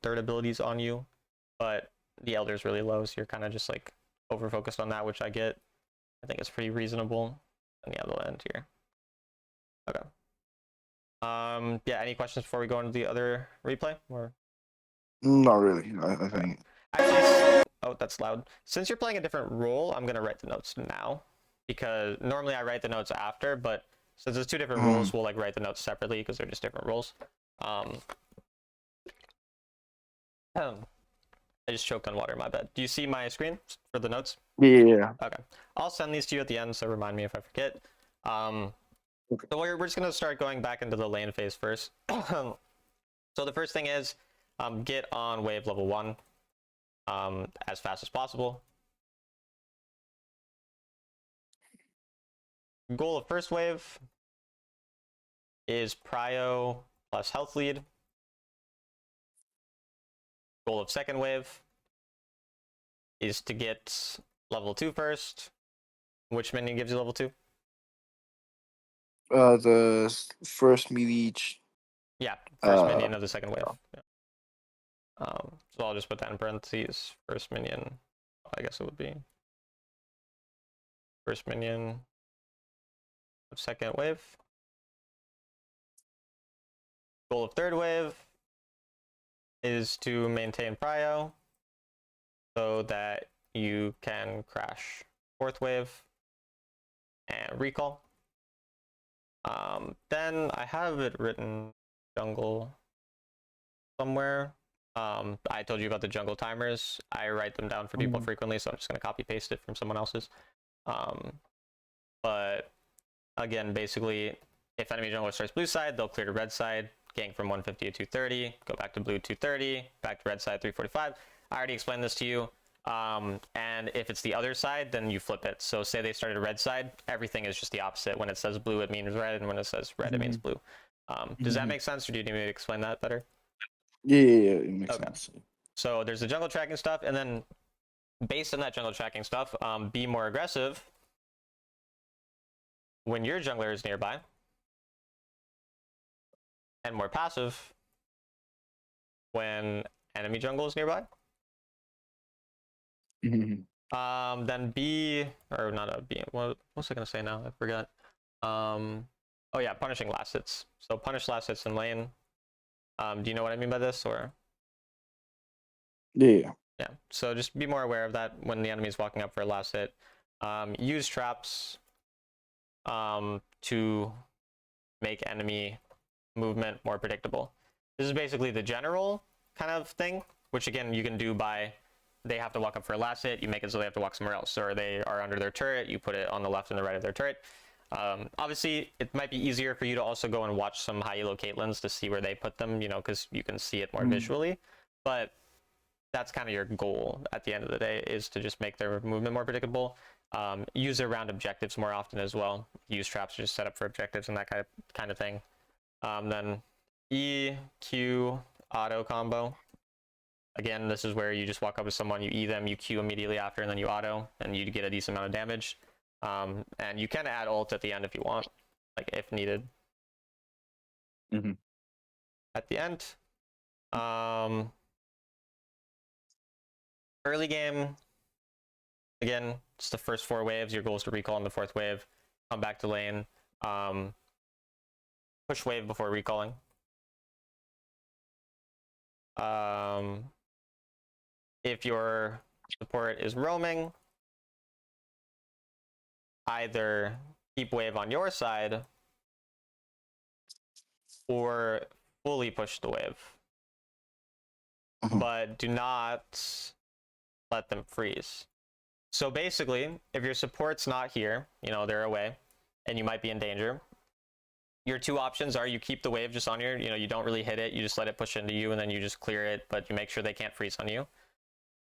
abilities on you, but the Elder's really low, so you're kind of just like over focused on that, which I get. I think it's pretty reasonable. And yeah, they'll end here. Okay. Yeah, any questions before we go into the other replay? Or Not really. I okay. think. Actually, oh, that's loud. Since you're playing a different role, I'm gonna write the notes now because normally I write the notes after, but since it's two different roles, Mm. we'll like write the notes separately because they're just different roles. Um, I just choked on water. My bad. Do you see my screen for the notes? Yeah. Okay. I'll send these to you at the end, so remind me if I forget. Um, Okay. so we're just gonna start going back into the lane phase first. So the first thing is get on wave level 1 as fast as possible. Goal of first wave is prio plus health lead. Goal of second wave is to get level 2 first. Which minion gives you level 2? First melee. Yeah, first Uh. minion of the second wave. Yeah. So I'll just put that in parentheses. First minion, I guess it would be first minion of second wave. Goal of third wave is to maintain prio so that you can crash fourth wave and recall. Then I have it written jungle somewhere. I told you about the jungle timers. I write them down for people Mm. frequently, so I'm just going to copy paste it from someone else's. But again, basically, if enemy jungler starts blue side, they'll clear to red side, gank from 150 to 230, go back to blue 230, back to red side 345. I already explained this to you. And if it's the other side, then you flip it. So say they started red side, everything is just the opposite. When it says blue, it means red, and when it says red, it means Mhm. blue. Does that Mhm. make sense, or do you need me to explain that better? Yeah, it makes Okay. sense. So there's the jungle tracking stuff, and then based on that jungle tracking stuff, be more aggressive when your jungler is nearby, and more passive when enemy jungle is nearby. Then B, or not a B, what was I gonna say now? I forgot. Oh yeah, punishing last hits. So punish last hits in lane. Do you know what I mean by this, or? Yeah. Yeah, so just be more aware of that when the enemy is walking up for a last hit. Use traps to make enemy movement more predictable. This is basically the general kind of thing, which again you can do by they have to walk up for a last hit, you make it so they have to walk somewhere else, or they are under their turret, you put it on the left and the right of their turret. Obviously, it might be easier for you to also go and watch some high elo Caitlyn's to see where they put them, you know, because you can see it more visually. But that's kind of your goal at the end of the day, is to just make their movement more predictable. Use it around objectives more often as well. Use traps to just set up for objectives and that kind of thing. Then E, Q, auto combo. Again, this is where you just walk up to someone, you E them, you Q immediately after, and then you auto, and you get a decent amount of damage. And you can add ult at the end if you want, like if needed. At the end. Early game, again, it's the first 4 waves. Your goal is to recall in the 4th wave, come back to lane, push wave before recalling. If your support is roaming, either keep wave on your side or fully push the wave. But do not let them freeze. So basically, if your support's not here, you know, they're away, and you might be in danger, your 2 options are you keep the wave just on your, you know, you don't really hit it, you just let it push into you, and then you just clear it, but you make sure they can't freeze on you.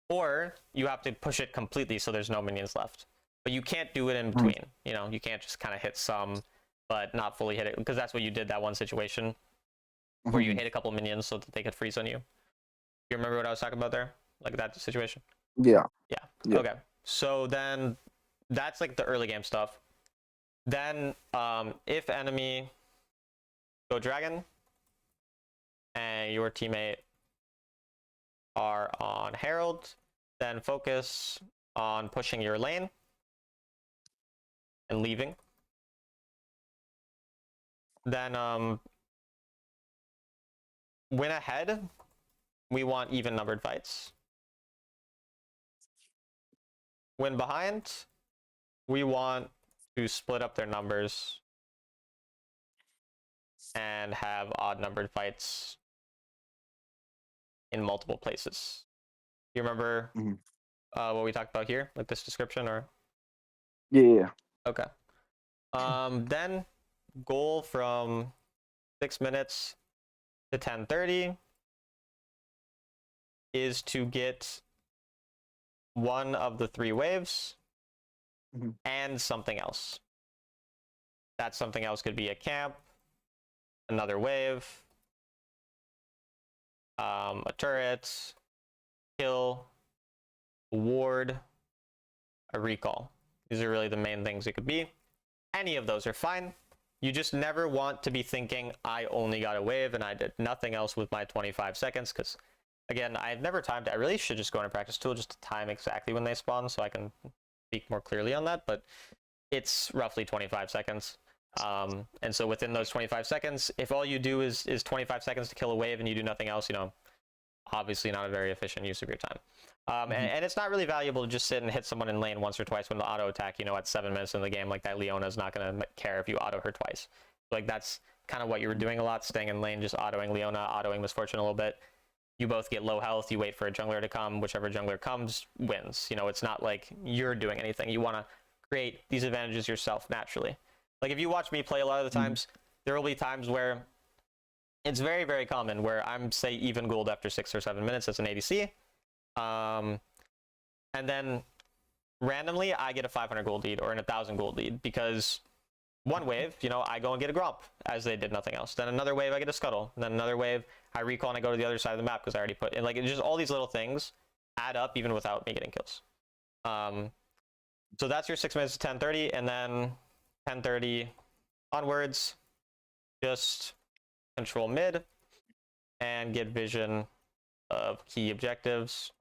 Or you have to push it completely so there's no minions left. But you can't do it in between. You know, you can't just kind of hit some, but not fully hit it, because that's what you did that one situation where you hit a couple minions so that they could freeze on you. You remember what I was talking about there? Like that situation? Yeah. Okay. So then that's like the early game stuff. Then if enemy go dragon and your teammate are on Herald, then focus on pushing your lane and leaving. Then win ahead, we want even numbered fights. Win behind, we want to split up their numbers and have odd numbered fights in multiple places. You remember what we talked about here, like this description, or? Yeah. Okay. Then goal from 6 minutes to 10:30 is to get one of the 3 waves and something else. That something else could be a camp, another wave, a turret, kill, a ward, a recall. These are really the main things it could be. Any of those are fine. You just never want to be thinking, I only got a wave and I did nothing else with my 25 seconds, because again, I've never timed. I really should just go in a practice tool just to time exactly when they spawn so I can speak more clearly on that, but it's roughly 25 seconds. And so within those 25 seconds, if all you do is 25 seconds to kill a wave and you do nothing else, you know, obviously not a very efficient use of your time. And it's not really valuable to just sit and hit someone in lane once or twice when the auto attack, you know, at 7 minutes in the game, like that Leona's not going to care if you auto her twice. Like that's kind of what you were doing a lot, staying in lane, just autoing Leona, autoing Misfortune a little bit. You both get low health, you wait for a jungler to come, whichever jungler comes wins. You know, it's not like you're doing anything. You want to create these advantages yourself naturally. Like if you watch me play a lot of the times, there will be times where it's very, very common where I'm, say, even gold after 6 or 7 minutes as an ADC. And then randomly I get a 500 gold lead or an 1,000 gold lead because One wave, I go and get a Gromp, as they did nothing else. Then another wave, I get a Scuttle. And then another wave, I recall and I go to the other side of the map because I already put in. Like, it's just all these little things add up even without me getting kills. So that's your 6 minutes to 10:30, and then 10:30 onwards, just control mid and get vision of key objectives,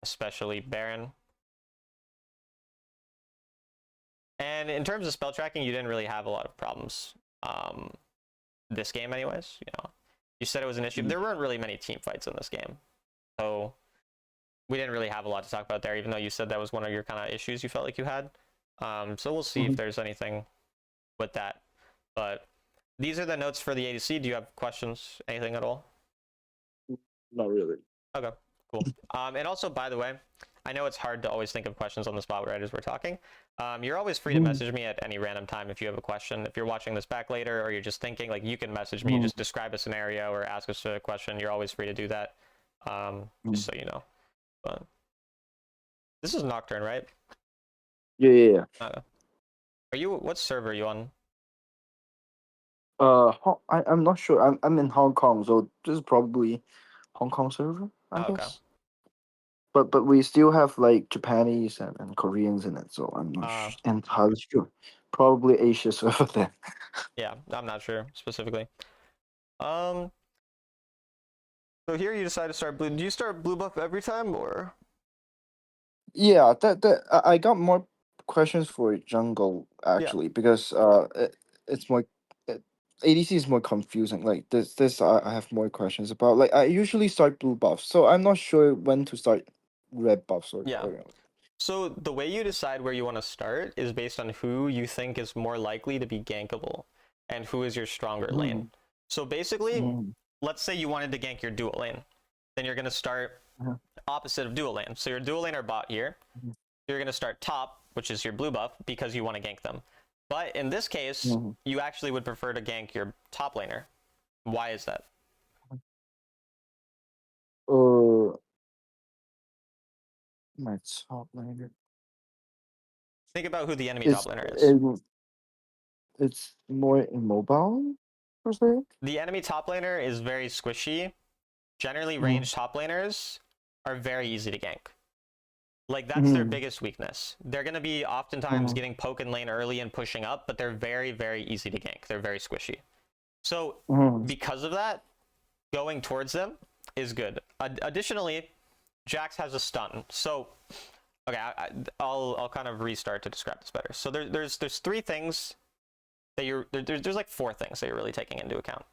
especially Baron. And in terms of spell tracking, you didn't really have a lot of problems this game anyways. You said it was an issue. There weren't really many team fights in this game, so we didn't really have a lot to talk about there, even though you said that was one of your kind of issues you felt like you had. So we'll see if there's anything with that. But these are the notes for the ADC. Do you have questions, anything at all? Not really. Okay, cool. And also, by the way, I know it's hard to always think of questions on the spot right as we're talking. You're always free to message me at any random time if you have a question. If you're watching this back later or you're just thinking, like, you can message me, just describe a scenario or ask us a question. You're always free to do that, just so you know. But this is Nocturne, right? Yeah. What server are you on? I'm not sure. I'm in Hong Kong, so this is probably Hong Kong server, I Okay. guess. But we still have like Japanese and Koreans in it, so I'm not entirely sure. Probably Asia server then. Yeah, I'm not sure specifically. So here you decide to start blue. Do you start blue buff every time, or? Yeah, I got more questions for jungle actually because it's more ADC is more confusing. Like this I have more questions about. Like I usually start blue buffs, so I'm not sure when to start red buffs or. Yeah. So the way you decide where you want to start is based on who you think is more likely to be gankable and who is your stronger lane. So basically, let's say you wanted to gank your dual lane. Then you're going to start opposite of dual lane. So your dual lane are bot here. You're going to start top, which is your blue buff, because you want to gank them. But in this case, you actually would prefer to gank your top laner. Why is that? My top laner. Think about who the enemy top laner is. It's more immobile, per se. The enemy top laner is very squishy. Generally, ranged top laners are very easy to gank. Like, that's their biggest weakness. They're going to be oftentimes getting poke in lane early and pushing up, but they're very, very easy to gank. They're very squishy. So, because of that, going towards them is good. Additionally, Jax has a stun. So, okay, I'll kind of restart to describe this better. So there's 3 things that there's like 4 things that you're really taking into account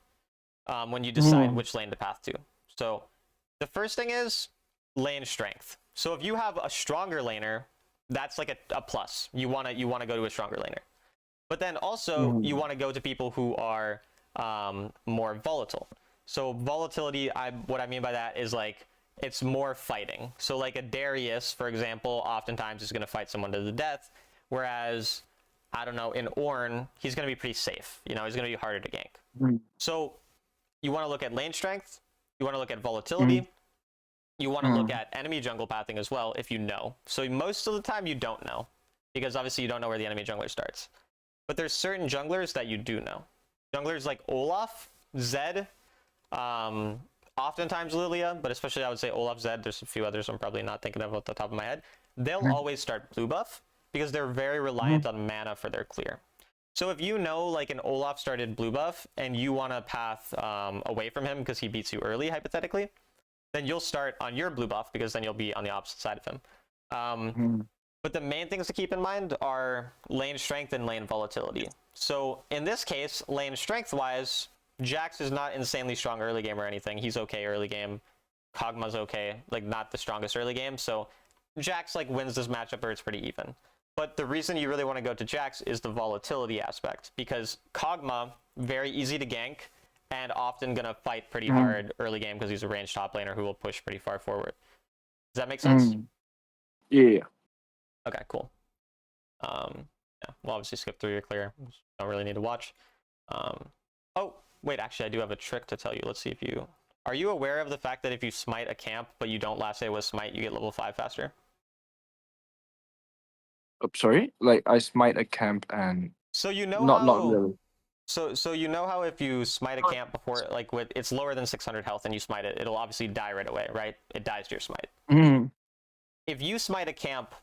when you decide which lane to path to. So the first thing is lane strength. So if you have a stronger laner, that's like a plus. You want to go to a stronger laner. But then also you want to go to people who are more volatile. So volatility, what I mean by that is like it's more fighting. So like a Darius, for example, oftentimes is going to fight someone to the death, whereas I don't know, in Ornn, he's going to be pretty safe. He's going to be harder to gank. So you want to look at lane strength, you want to look at volatility, you want to look at enemy jungle pathing as well if you know. So most of the time you don't know, because obviously you don't know where the enemy jungler starts. But there's certain junglers that you do know. Junglers like Olaf, Zed, oftentimes Lilia, but especially I would say Olaf, Zed. There's a few others I'm probably not thinking of off the top of my head. They'll always start blue buff because they're very reliant on mana for their clear. So if you know like an Olaf started blue buff and you want to path away from him because he beats you early, hypothetically, then you'll start on your blue buff because then you'll be on the opposite side of him. But the main things to keep in mind are lane strength and lane volatility. So in this case, lane strength-wise, Jax is not insanely strong early game or anything. He's okay early game. Kog'Maw's okay, like not the strongest early game. So Jax like wins this matchup or it's pretty even. But the reason you really want to go to Jax is the volatility aspect, because Kog'Maw, very easy to gank and often going to fight pretty hard early game because he's a ranged top laner who will push pretty far forward. Does that make sense? Yeah. Okay, cool. Yeah, we'll obviously skip through your clear. Don't really need to watch. Oh, wait, actually, I do have a trick to tell you. Let's see if you... Are you aware of the fact that if you smite a camp, but you don't last hit with smite, you get level 5 faster? Sorry? Like, I smite a camp and... So you know Not how really. so you know how if you smite a camp before like with it's lower than 600 health and you smite it, it'll obviously die right away, right? It dies to your smite. Mm. If you smite a camp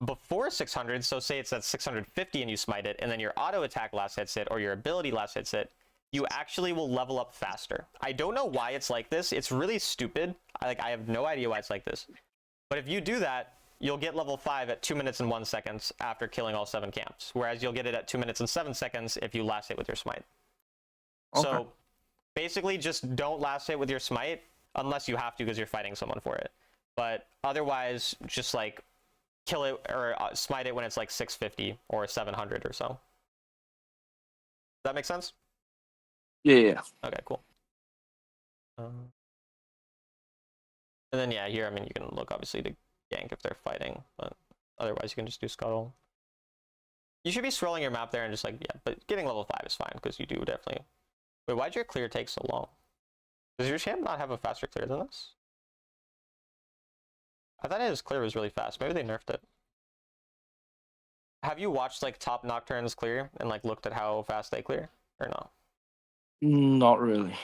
before 600, so say it's at 650 and you smite it, and then your auto attack last hits it or your ability last hits it, you actually will level up faster. I don't know why it's like this. It's really stupid. I have no idea why it's like this. But if you do that, you'll get level 5 at 2 minutes and 1 seconds after killing all 7 camps, whereas you'll get it at 2 minutes and 7 seconds if you last hit with your smite. Okay. So basically just don't last hit with your smite unless you have to because you're fighting someone for it. But otherwise, just like kill it or smite it when it's like 650 or 700 or so. Does that make sense? Yeah. Okay, cool. And then yeah, here I mean you can look obviously to gank if they're fighting, but otherwise you can just do scuttle. You should be scrolling your map there and just like yeah, but getting level 5 is fine because you do definitely. Wait, why'd your clear take so long? Does your champ not have a faster clear than this? I thought his clear was really fast. Maybe they nerfed it. Have you watched like top Nocturnes clear and like looked at how fast they clear or no? Not really.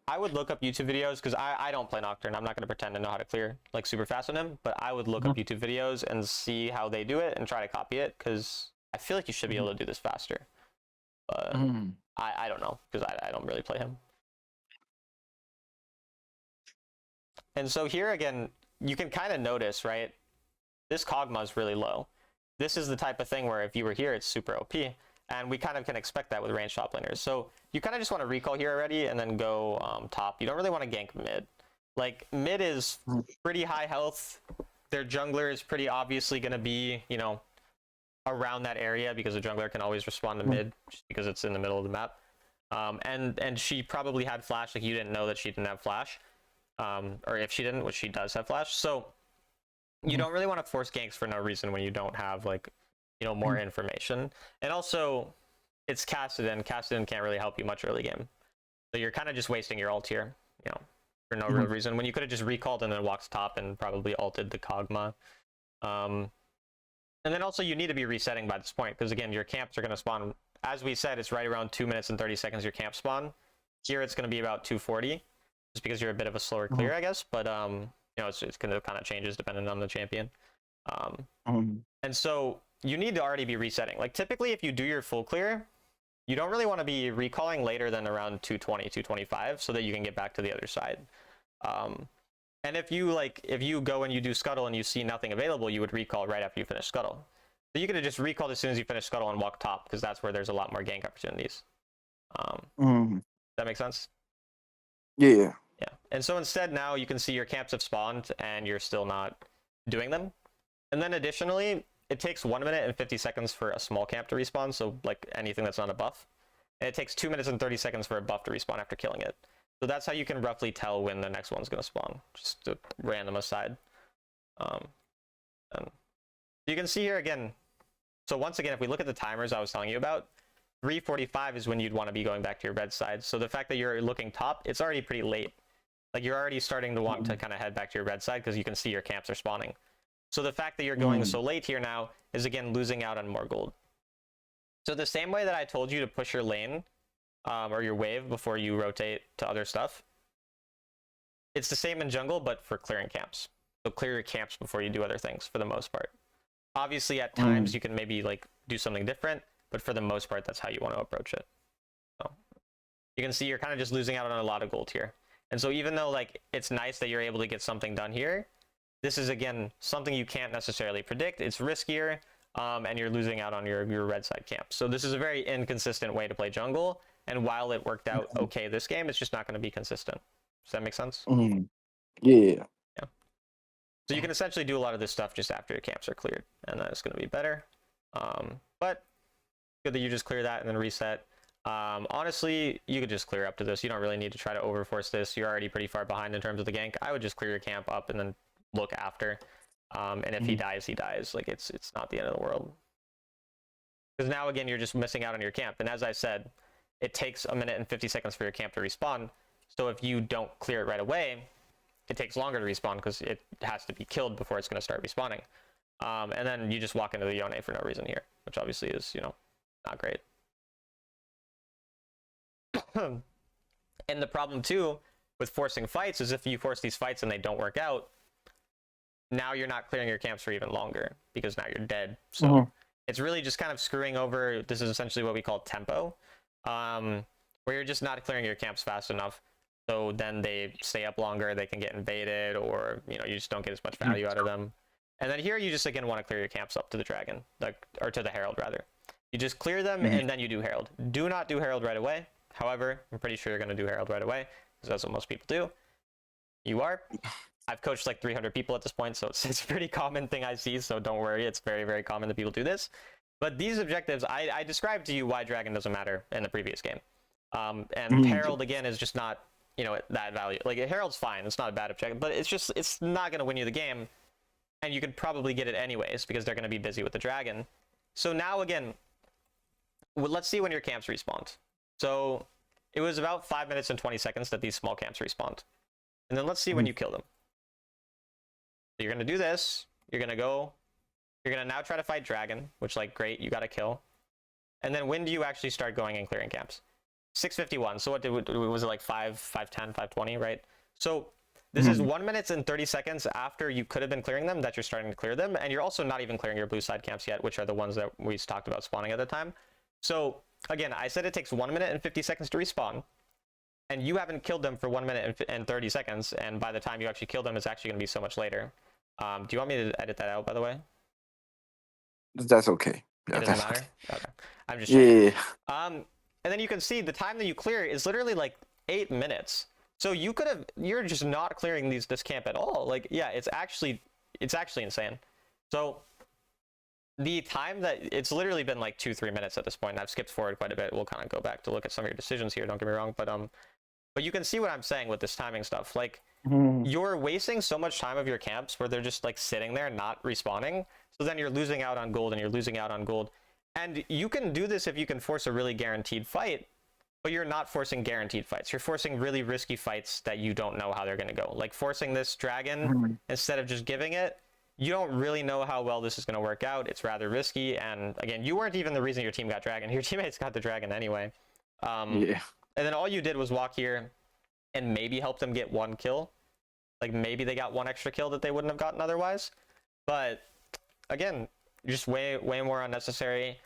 I would look up YouTube videos because I don't play Nocturne. I'm not going to pretend to know how to clear like super fast on him, but I would look up YouTube videos and see how they do it and try to copy it because I feel like you should be able to do this faster. But I don't know because I don't really play him. And so here again, you can kind of notice, right? This Kog'Maw is really low. This is the type of thing where if you were here, it's super OP. And we kind of can expect that with ranged top laners. So you kind of just want to recall here already and then go top. You don't really want to gank mid. Like mid is pretty high health. Their jungler is pretty obviously going to be, you know, around that area because a jungler can always respond to mid just because it's in the middle of the map. And she probably had flash, like you didn't know that she didn't have flash. Or if she didn't, which she does have flash. So you don't really want to force ganks for no reason when you don't have like, you know, more information. And also it's Kassadin. Kassadin can't really help you much early game. So you're kind of just wasting your ult here, you know, for no real reason when you could have just recalled and then walked top and probably ulted the Kog'Maw. And then also you need to be resetting by this point because again, your camps are going to spawn. As we said, it's right around 2 minutes and 30 seconds your camp spawn. Here it's going to be about 240 just because you're a bit of a slower clear, I guess. But you know, it's going to kind of changes depending on the champion. And so you need to already be resetting. Like typically if you do your full clear, you don't really want to be recalling later than around 220, 225 so that you can get back to the other side. And if you go and you do scuttle and you see nothing available, you would recall right after you finish scuttle. So you could have just recalled as soon as you finish scuttle and walk top because that's where there's a lot more gank opportunities. That makes sense? Yeah. Yeah. And so instead now you can see your camps have spawned and you're still not doing them. And then additionally, it takes 1 minute and 50 seconds for a small camp to respawn, so like anything that's not a buff. And it takes 2 minutes and 30 seconds for a buff to respawn after killing it. So that's how you can roughly tell when the next one's going to spawn. Just a random aside. And you can see here again. So once again, if we look at the timers I was telling you about, 3:45 is when you'd want to be going back to your red side. So the fact that you're looking top, it's already pretty late. Like you're already starting to want to kind of head back to your red side because you can see your camps are spawning. So the fact that you're going so late here now is again losing out on more gold. So the same way that I told you to push your lane or your wave before you rotate to other stuff, it's the same in jungle, but for clearing camps. So clear your camps before you do other things for the most part. Obviously at times you can maybe like do something different, but for the most part, that's how you want to approach it. So you can see you're kind of just losing out on a lot of gold here. And so even though like it's nice that you're able to get something done here, this is again something you can't necessarily predict. It's riskier, and you're losing out on your red side camp. So this is a very inconsistent way to play jungle. And while it worked out okay this game, it's just not going to be consistent. Does that make sense? Yeah. Yeah. So you can essentially do a lot of this stuff just after your camps are cleared, and that's going to be better. But good that you just clear that and then reset. Honestly, you could just clear up to this. You don't really need to try to overforce this. You're already pretty far behind in terms of the gank. I would just clear your camp up and then look after. And if he dies, he dies. Like it's not the end of the world. Because now again, you're just missing out on your camp. And as I said, it takes 1 minute and 50 seconds for your camp to respawn. So if you don't clear it right away, it takes longer to respawn because it has to be killed before it's going to start respawning. And then you just walk into the Yone for no reason here, which obviously is, you know, not great. And the problem too with forcing fights is if you force these fights and they don't work out, now you're not clearing your camps for even longer because now you're dead. So it's really just kind of screwing over. This is essentially what we call tempo, where you're just not clearing your camps fast enough. So then they stay up longer, they can get invaded, or you just don't get as much value out of them. And then here you just again want to clear your camps up to the dragon, or to the herald rather. You just clear them and then you do herald. Do not do herald right away. However, I'm pretty sure you're going to do herald right away because that's what most people do. You are. I've coached like 300 people at this point, so it's a pretty common thing I see, so don't worry. It's very, very common that people do this. But these objectives, I described to you why dragon doesn't matter in the previous game. And herald, again, is just not, that value. Like, herald's fine. It's not a bad objective, but it's not going to win you the game. And you could probably get it anyways because they're going to be busy with the dragon. So now, again, let's see when your camps respawned. So it was about 5 minutes and 20 seconds that these small camps respawned. And then let's see when you kill them. So you're going to do this. You're going to now try to fight dragon, which, like, great, you got to kill. And then when do you actually start going and clearing camps? 6:51. So what was it, like 5:10, 5:20, right? So this is 1 minute and 30 seconds after you could have been clearing them that you're starting to clear them. And you're also not even clearing your blue side camps yet, which are the ones that we talked about spawning at the time. So again, I said it takes 1 minute and 50 seconds to respawn. And you haven't killed them for 1 minute and 30 seconds. And by the time you actually kill them, it's actually going to be so much later. Do you want me to edit that out, by the way? That's okay. Yeah, It doesn't that's matter? okay. Okay. I'm just checking. Yeah. And then you can see the time that you clear is literally like 8 minutes. So you're just not clearing this camp at all. Like, yeah, it's actually insane. So the time that it's literally been like 2-3 minutes at this point, and I've skipped forward quite a bit. We'll kind of go back to look at some of your decisions here, don't get me wrong, but you can see what I'm saying with this timing stuff. Like, you're wasting so much time of your camps where they're just like sitting there not respawning. So then you're losing out on gold and you're losing out on gold. And you can do this if you can force a really guaranteed fight, but you're not forcing guaranteed fights. You're forcing really risky fights that you don't know how they're going to go. Like forcing this dragon instead of just giving it. You don't really know how well this is going to work out. It's rather risky. And again, you weren't even the reason your team got dragon. Your teammates got the dragon anyway. Yeah. And then all you did was walk here and maybe help them get 1 kill. Like maybe they got 1 extra kill that they wouldn't have gotten otherwise. But again, just way more unnecessary.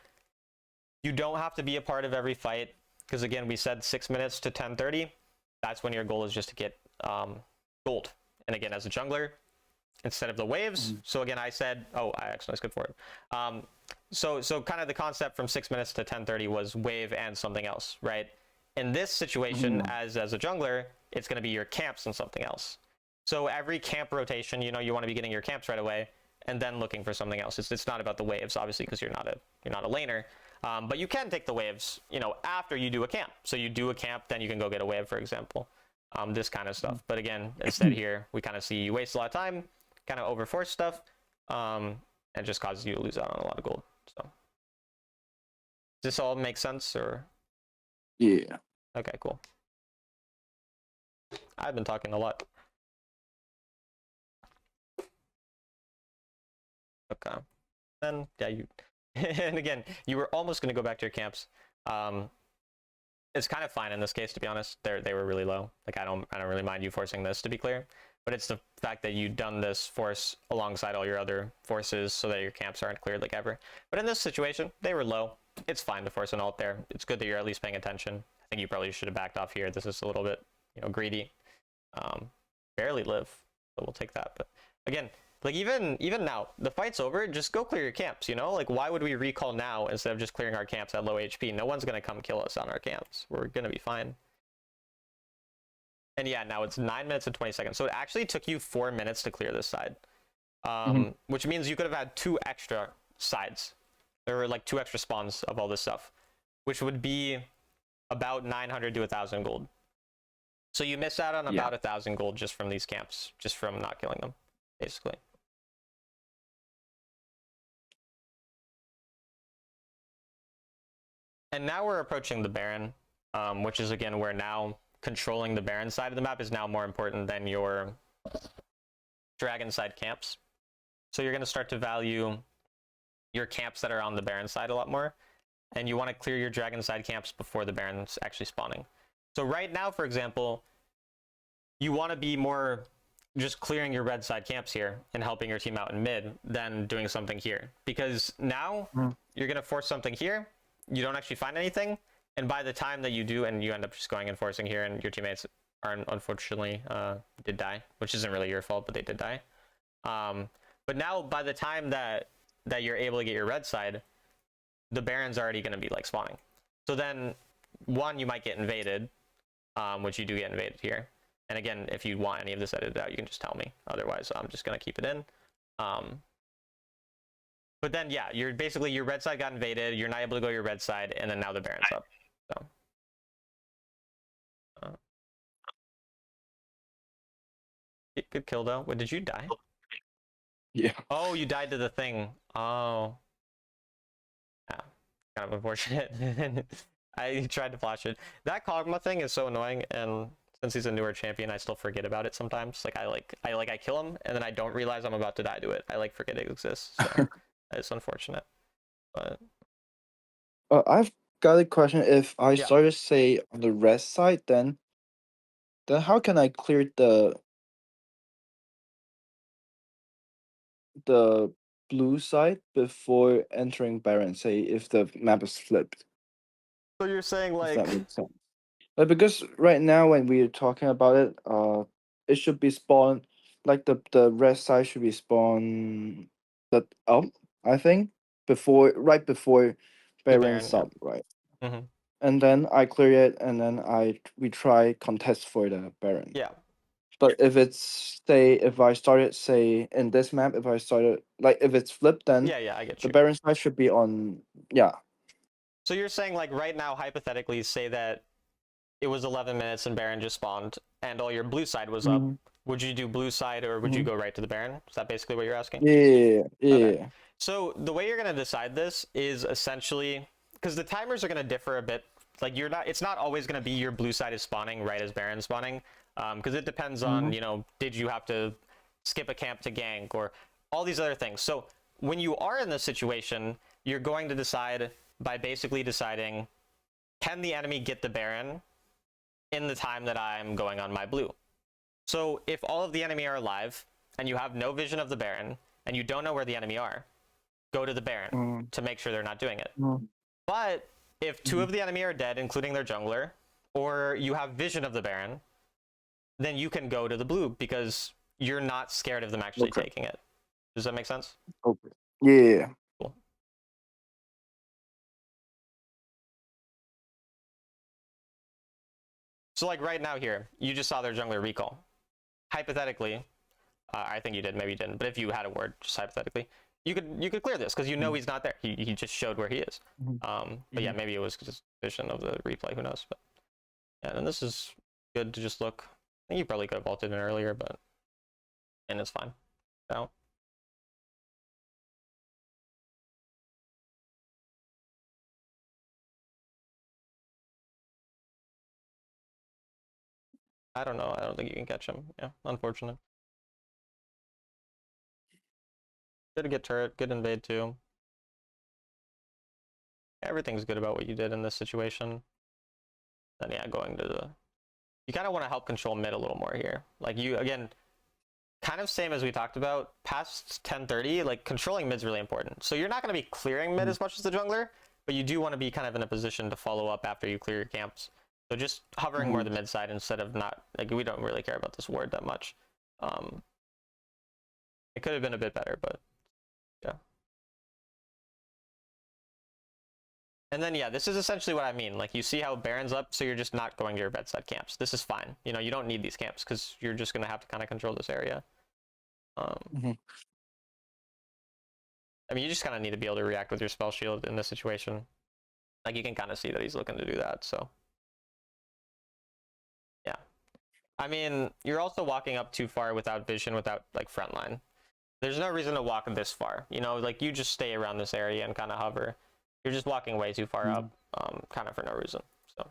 You don't have to be a part of every fight because again, we said 6 minutes to 10:30. That's when your goal is just to get gold. And again, as a jungler, instead of the waves. So again, I said, I actually skipped forward. So kind of the concept from 6 minutes to 10:30 was wave and something else, right? In this situation, as a jungler, it's going to be your camps and something else. So every camp rotation, you want to be getting your camps right away and then looking for something else. It's not about the waves, obviously, because you're not a laner. But you can take the waves, after you do a camp. So you do a camp, then you can go get a wave, for example. This kind of stuff. But again, instead here, we kind of see you waste a lot of time, kind of overforce stuff, and it just causes you to lose out on a lot of gold. So does this all make sense, or? Yeah. Okay, cool. I've been talking a lot. Okay. Then yeah, and again, you were almost going to go back to your camps. It's kind of fine in this case, to be honest. They were really low. Like I don't really mind you forcing this, to be clear. But it's the fact that you've done this force alongside all your other forces so that your camps aren't cleared like ever. But in this situation, they were low. It's fine to force an ult there. It's good that you're at least paying attention. I think you probably should have backed off here. This is a little bit, greedy. Barely live, but we'll take that. But again, like even now, the fight's over. Just go clear your camps. Like why would we recall now instead of just clearing our camps at low HP? No one's gonna come kill us on our camps. We're gonna be fine. And yeah, now it's 9 minutes and 20 seconds. So it actually took you 4 minutes to clear this side, which means you could have had 2 extra sides. There were like 2 extra spawns of all this stuff, which would be about 900 to 1,000 gold. So you miss out on about 1,000 gold just from these camps, just from not killing them, basically. And now we're approaching the Baron, which is again where now controlling the Baron side of the map is now more important than your Dragon side camps. So you're going to start to value your camps that are on the Baron side a lot more. and you want to clear your dragon side camps before the Baron's actually spawning. So right now, for example, you want to be more just clearing your red side camps here and helping your team out in mid than doing something here. Because now you're going to force something here, you don't actually find anything, and by the time that you do, and you end up just going and forcing here, and your teammates are unfortunately did die, which isn't really your fault, but they did die. But now by the time that you're able to get your red side, the Baron's already going to be like spawning. So then, one, you might get invaded, which you do get invaded here. And again, if you want any of this edited out, you can just tell me. Otherwise, I'm just going to keep it in. But then, yeah, you're basically, your red side got invaded. You're not able to go to your red side. And then now the Baron's up. So. Good kill, though. What, did you die? Yeah. Oh, you died to the thing. Oh. Yeah. Kind of unfortunate. I tried to flash it. That Kog'Maw thing is so annoying, and since he's a newer champion, I still forget about it sometimes. Like I kill him, and then I don't realize I'm about to die to it. I like forget it exists. So it's unfortunate. But I've got a question. If I yeah. started, say, on the red side, then how can I clear the blue side before entering Baron? Say, if the map is flipped. So you're saying If that like makes sense. Because right now when we are talking about it, it should be spawned like the red side should be spawned that up, I think, right before the Baron's Baron, up, right? yeah. And then I clear it, and then we try contest for the Baron. Yeah. But if it's if I started say in this map, if I started like if it's flipped, then Yeah, I get the you. Baron side should be on. Yeah. So you're saying like right now, hypothetically, say that it was 11 minutes and Baron just spawned, and all your blue side was up. Would you do blue side, or would you go right to the Baron? Is that basically what you're asking? Yeah. Okay. So the way you're going to decide this is essentially, because the timers are going to differ a bit. Like it's not always going to be your blue side is spawning right as Baron's spawning, because it depends on, did you have to skip a camp to gank or all these other things. So when you are in this situation, you're going to decide by basically deciding, can the enemy get the Baron in the time that I'm going on my blue? So if all of the enemy are alive and you have no vision of the Baron and you don't know where the enemy are, go to the Baron to make sure they're not doing it. But if two of the enemy are dead, including their jungler, or you have vision of the Baron, then you can go to the blue because you're not scared of them actually taking it. Does that make sense? Okay. Yeah. Cool. So like right now here, you just saw their jungler recall. Hypothetically, I think you did, maybe you didn't, but if you had a word, just hypothetically, you could clear this because you know he's not there. He just showed where he is. But yeah, maybe it was just vision of the replay. Who knows? But yeah, and this is good to just look. I think you probably could have vaulted in earlier, but and it's fine. So. I don't know. I don't think you can catch him. Yeah, unfortunate. Good to get turret. Good invade too. Everything's good about what you did in this situation. Then yeah, going to the. You kind of want to help control mid a little more here. Like you again, kind of same as we talked about. Past 10:30, like controlling mid's really important. So you're not going to be clearing mid as much as the jungler, but you do want to be kind of in a position to follow up after you clear your camps. So just hovering more the mid side instead of not, like, we don't really care about this ward that much. It could have been a bit better, but yeah. And then yeah, this is essentially what I mean. Like you see how Baron's up, so you're just not going to your bedside camps. This is fine. You know, you don't need these camps because you're just gonna have to kind of control this area. I mean, you just kind of need to be able to react with your spell shield in this situation. Like you can kind of see that he's looking to do that. So yeah, I mean, you're also walking up too far without vision, without like front line. There's no reason to walk this far. You know, like you just stay around this area and kind of hover. You're just walking way too far up, kind of for no reason. So,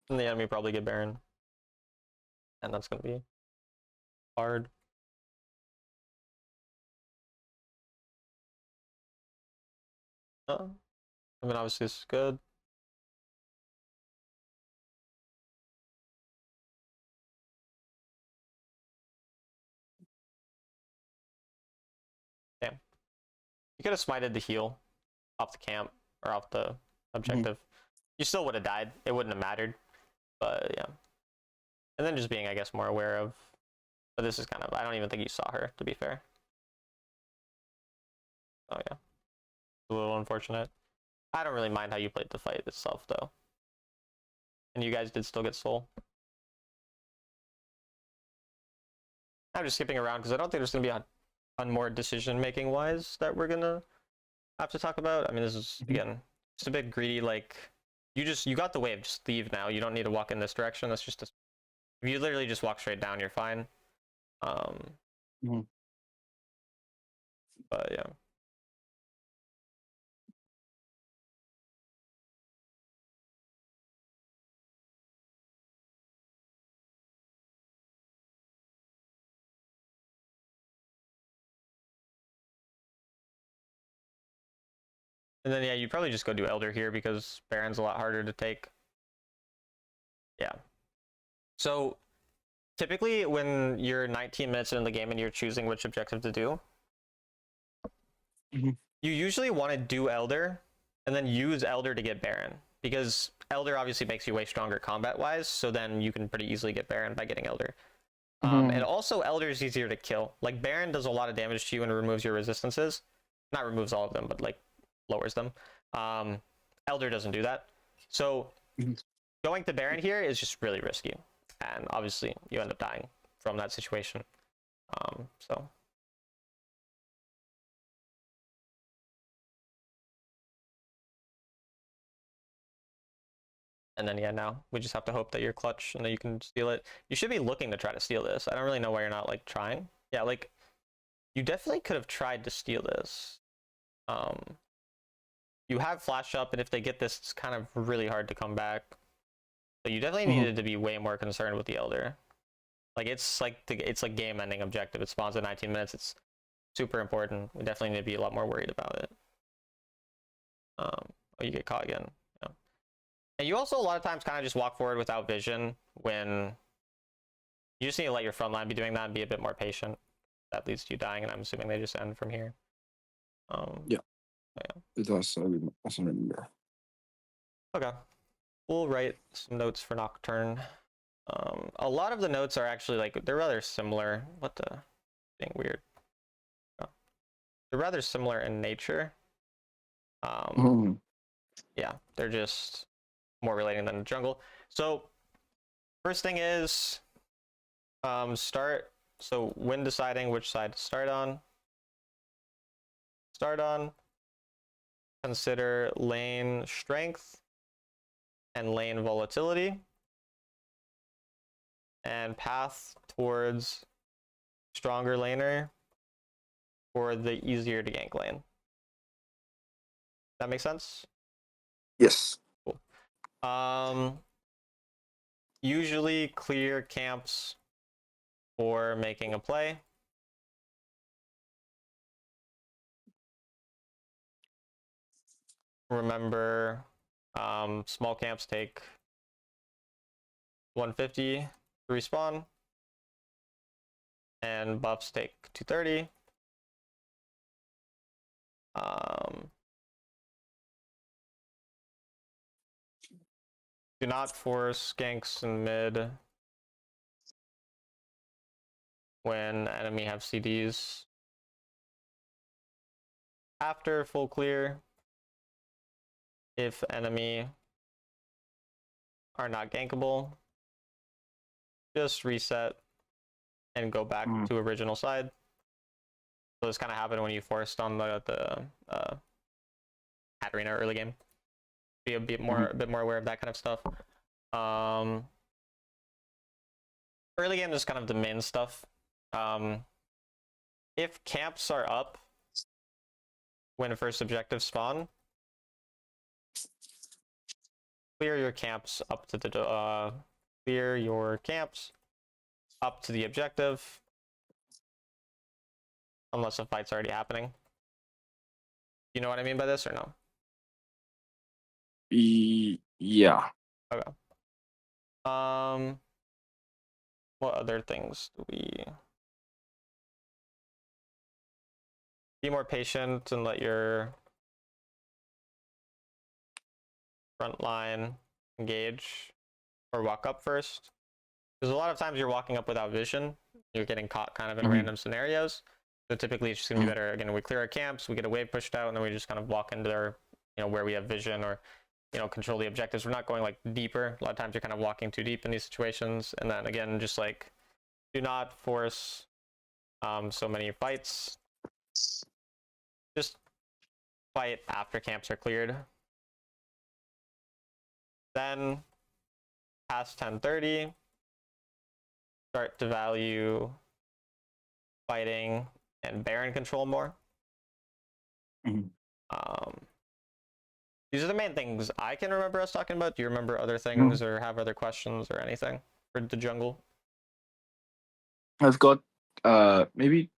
and the enemy probably get Baron, and that's gonna be hard. I mean, obviously this is good. Damn. You could have smited the heal off the camp or off the objective. You still would have died. It wouldn't have mattered. But yeah. And then just being, I guess, more aware of. But this is kind of. I don't even think you saw her, to be fair. Oh yeah. A little unfortunate. I don't really mind how you played the fight itself, though. And you guys did still get soul. I'm just skipping around because I don't think there's going to be a more decision-making wise that we're going to have to talk about. I mean, this is, again, just a bit greedy. Like, you got the wave. Just leave now. You don't need to walk in this direction. That's just if you literally just walk straight down, you're fine. But yeah. And then, yeah, you probably just go do Elder here because Baron's a lot harder to take. Yeah. So, typically, when you're 19 minutes into the game and you're choosing which objective to do, you usually want to do Elder and then use Elder to get Baron. Because Elder obviously makes you way stronger combat-wise, so then you can pretty easily get Baron by getting Elder. And also, Elder is easier to kill. Like, Baron does a lot of damage to you and removes your resistances. Not removes all of them, but, like, lowers them. Elder doesn't do that. So, going to Baron here is just really risky. And obviously, you end up dying from that situation. So... And then, yeah, now we just have to hope that you're clutch and that you can steal it. You should be looking to try to steal this. I don't really know why you're not, like, trying. Yeah, like, you definitely could have tried to steal this. You have flash up, and if they get this, it's kind of really hard to come back. So you definitely needed to be way more concerned with the Elder. Like, it's like game-ending objective. It spawns in 19 minutes. It's super important. We definitely need to be a lot more worried about it. Oh, you get caught again. And you also a lot of times kind of just walk forward without vision when you just need to let your front line be doing that and be a bit more patient. That leads to you dying, and I'm assuming they just end from here. Yeah. It does. I remember. Okay. We'll write some notes for Nocturne. A lot of the notes are actually like they're rather similar. What the being weird. Oh. They're rather similar in nature. Yeah, they're just more relating than the jungle. So first thing is start. So when deciding which side to start on, consider lane strength and lane volatility and path towards stronger laner or the easier to gank lane. That make sense? Yes. Cool. Usually clear camps for making a play. Remember, small camps take 150 to respawn, and buffs take 230. Do not force ganks in mid when enemy have CDs. After full clear, if enemy are not gankable, just reset and go back to original side. So this kind of happened when you forced on the Katarina early game. Be a bit more aware of that kind of stuff. Early game is kind of the main stuff. If camps are up when first objectives spawn, clear your camps up to the objective, unless a fight's already happening. You know what I mean by this or no? Yeah. Okay. What other things do we? Be more patient and let your front line engage or walk up first. Because a lot of times you're walking up without vision. You're getting caught kind of in random scenarios. So typically it's just gonna be better. Again, we clear our camps, we get a wave pushed out, and then we just kind of walk into their, where we have vision or, control the objectives. We're not going like deeper. A lot of times you're kind of walking too deep in these situations. And then again, just like do not force so many fights. Just fight after camps are cleared. Then past 10:30, start to value fighting and Baron control more. These are the main things I can remember us talking about. Do you remember other things or have other questions or anything for the jungle? I've got maybe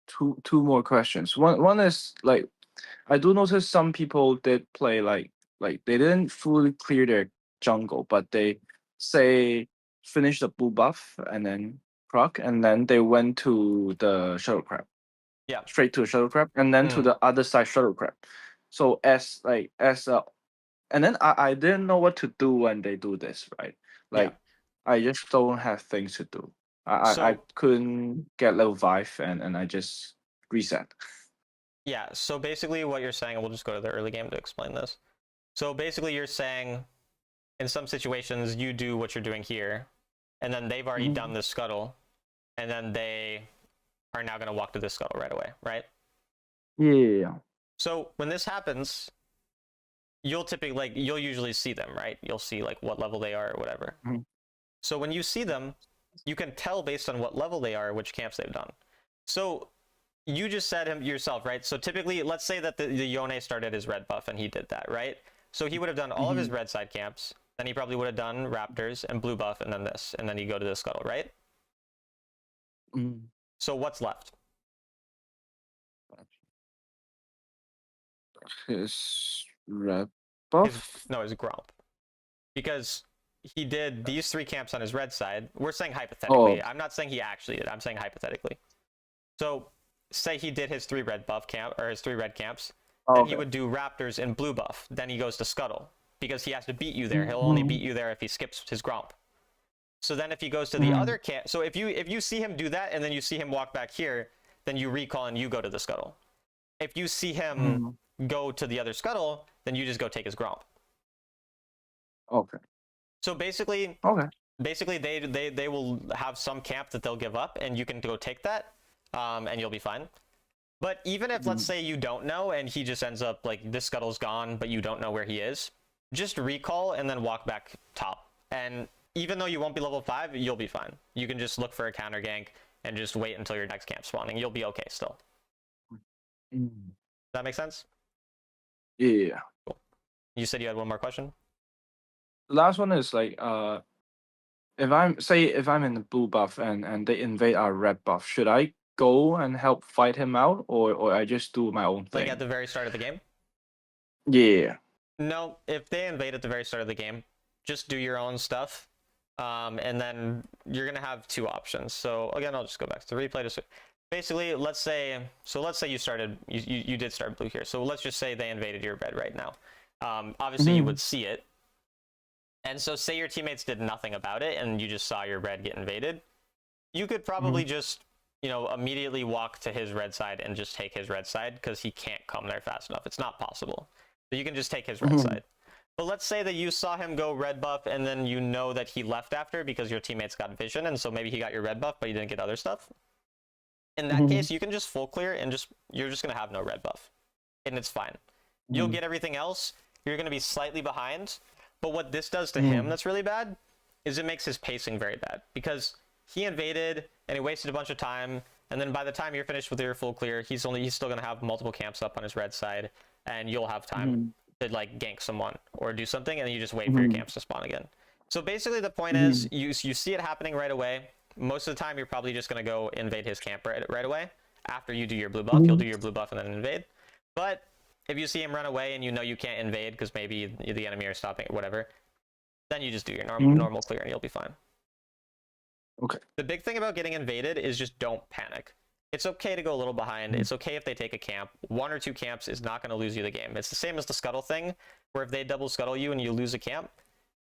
two more questions. One is like, I do notice some people did play like they didn't fully clear their jungle, but they say finish the blue buff and then proc, and then they went to the shuttle crab. Yeah. Straight to the shuttle crab, and then to the other side shuttle crab. So as and then I didn't know what to do when they do this, right? Like I just don't have things to do. I couldn't get level 5 and I just reset. Yeah, so basically what you're saying, and we'll just go to the early game to explain this. So basically you're saying in some situations you do what you're doing here, and then they've already done the scuttle, and then they are now going to walk to the scuttle right away, right? Yeah. So when this happens, you'll usually see them, right? You'll see like what level they are or whatever. So when you see them, you can tell based on what level they are, which camps they've done. So you just said him yourself, right? So typically, let's say that the Yone started his red buff and he did that, right? So he would have done all of his red side camps. Then he probably would have done Raptors and blue buff and then this. And then you go to the scuttle, right? So what's left? His red buff? His Gromp. Because he did these 3 camps on his red side. We're saying hypothetically. I'm not saying he actually did. I'm saying hypothetically. So say he did his 3 red buff camp or his 3 red camps. Then he would do Raptors and blue buff. Then he goes to scuttle because he has to beat you there. He'll only beat you there if he skips his Gromp. So then if he goes to the other camp, so if you see him do that and then you see him walk back here, then you recall and you go to the scuttle. If you see him go to the other scuttle, then you just go take his Gromp. Okay. So basically, they will have some camp that they'll give up, and you can go take that, and you'll be fine. But even if, let's say, you don't know, and he just ends up, like, this scuttle's gone, but you don't know where he is, just recall and then walk back top. And even though you won't be level 5, you'll be fine. You can just look for a counter gank and just wait until your next camp spawning. You'll be okay still. Does that make sense? Yeah. Cool. You said you had one more question? The last one is like, if I'm in the blue buff and they invade our red buff, should I go and help fight him out, or I just do my own thing? Like at the very start of the game? Yeah. No, if they invade at the very start of the game, just do your own stuff, and then you're gonna have 2 options. So again, I'll just go back to the replay. Basically, let's say you started, you did start blue here. So let's just say they invaded your red right now. Obviously, you would see it. And so say your teammates did nothing about it and you just saw your red get invaded. You could probably just, immediately walk to his red side and just take his red side because he can't come there fast enough. It's not possible. So you can just take his red side. But let's say that you saw him go red buff and then you know that he left after because your teammates got vision, and so maybe he got your red buff but you didn't get other stuff. In that case, you can just full clear and you're just going to have no red buff. And it's fine. You'll get everything else. You're going to be slightly behind. But what this does to him that's really bad is it makes his pacing very bad, because he invaded and he wasted a bunch of time, and then by the time you're finished with your full clear, he's still going to have multiple camps up on his red side, and you'll have time to like gank someone or do something, and then you just wait for your camps to spawn again. So basically the point is you see it happening right away. Most of the time you're probably just going to go invade his camp right away. After you do your blue buff, you'll do your blue buff and then invade. But If you see him run away and you know you can't invade because maybe the enemy are stopping or whatever, then you just do your normal clear and you'll be fine. Okay. The big thing about getting invaded is just don't panic. It's okay to go a little behind. It's okay if they take a camp. 1 or 2 camps is not going to lose you the game. It's the same as the scuttle thing, where if they double scuttle you and you lose a camp,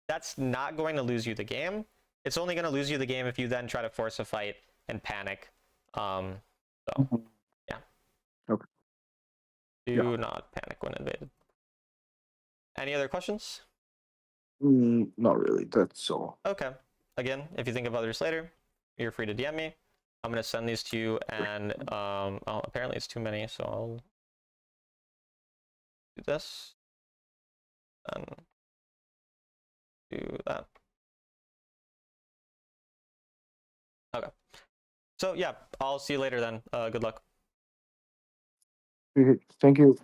that's not going to lose you the game. It's only going to lose you the game if you then try to force a fight and panic. So, yeah. Okay. Do not panic when invaded. Any other questions? Not really. That's all. Okay. Again, if you think of others later, you're free to DM me. I'm going to send these to you, and oh, apparently it's too many, so I'll do this and do that. Okay. So yeah, I'll see you later then. Good luck. Thank you.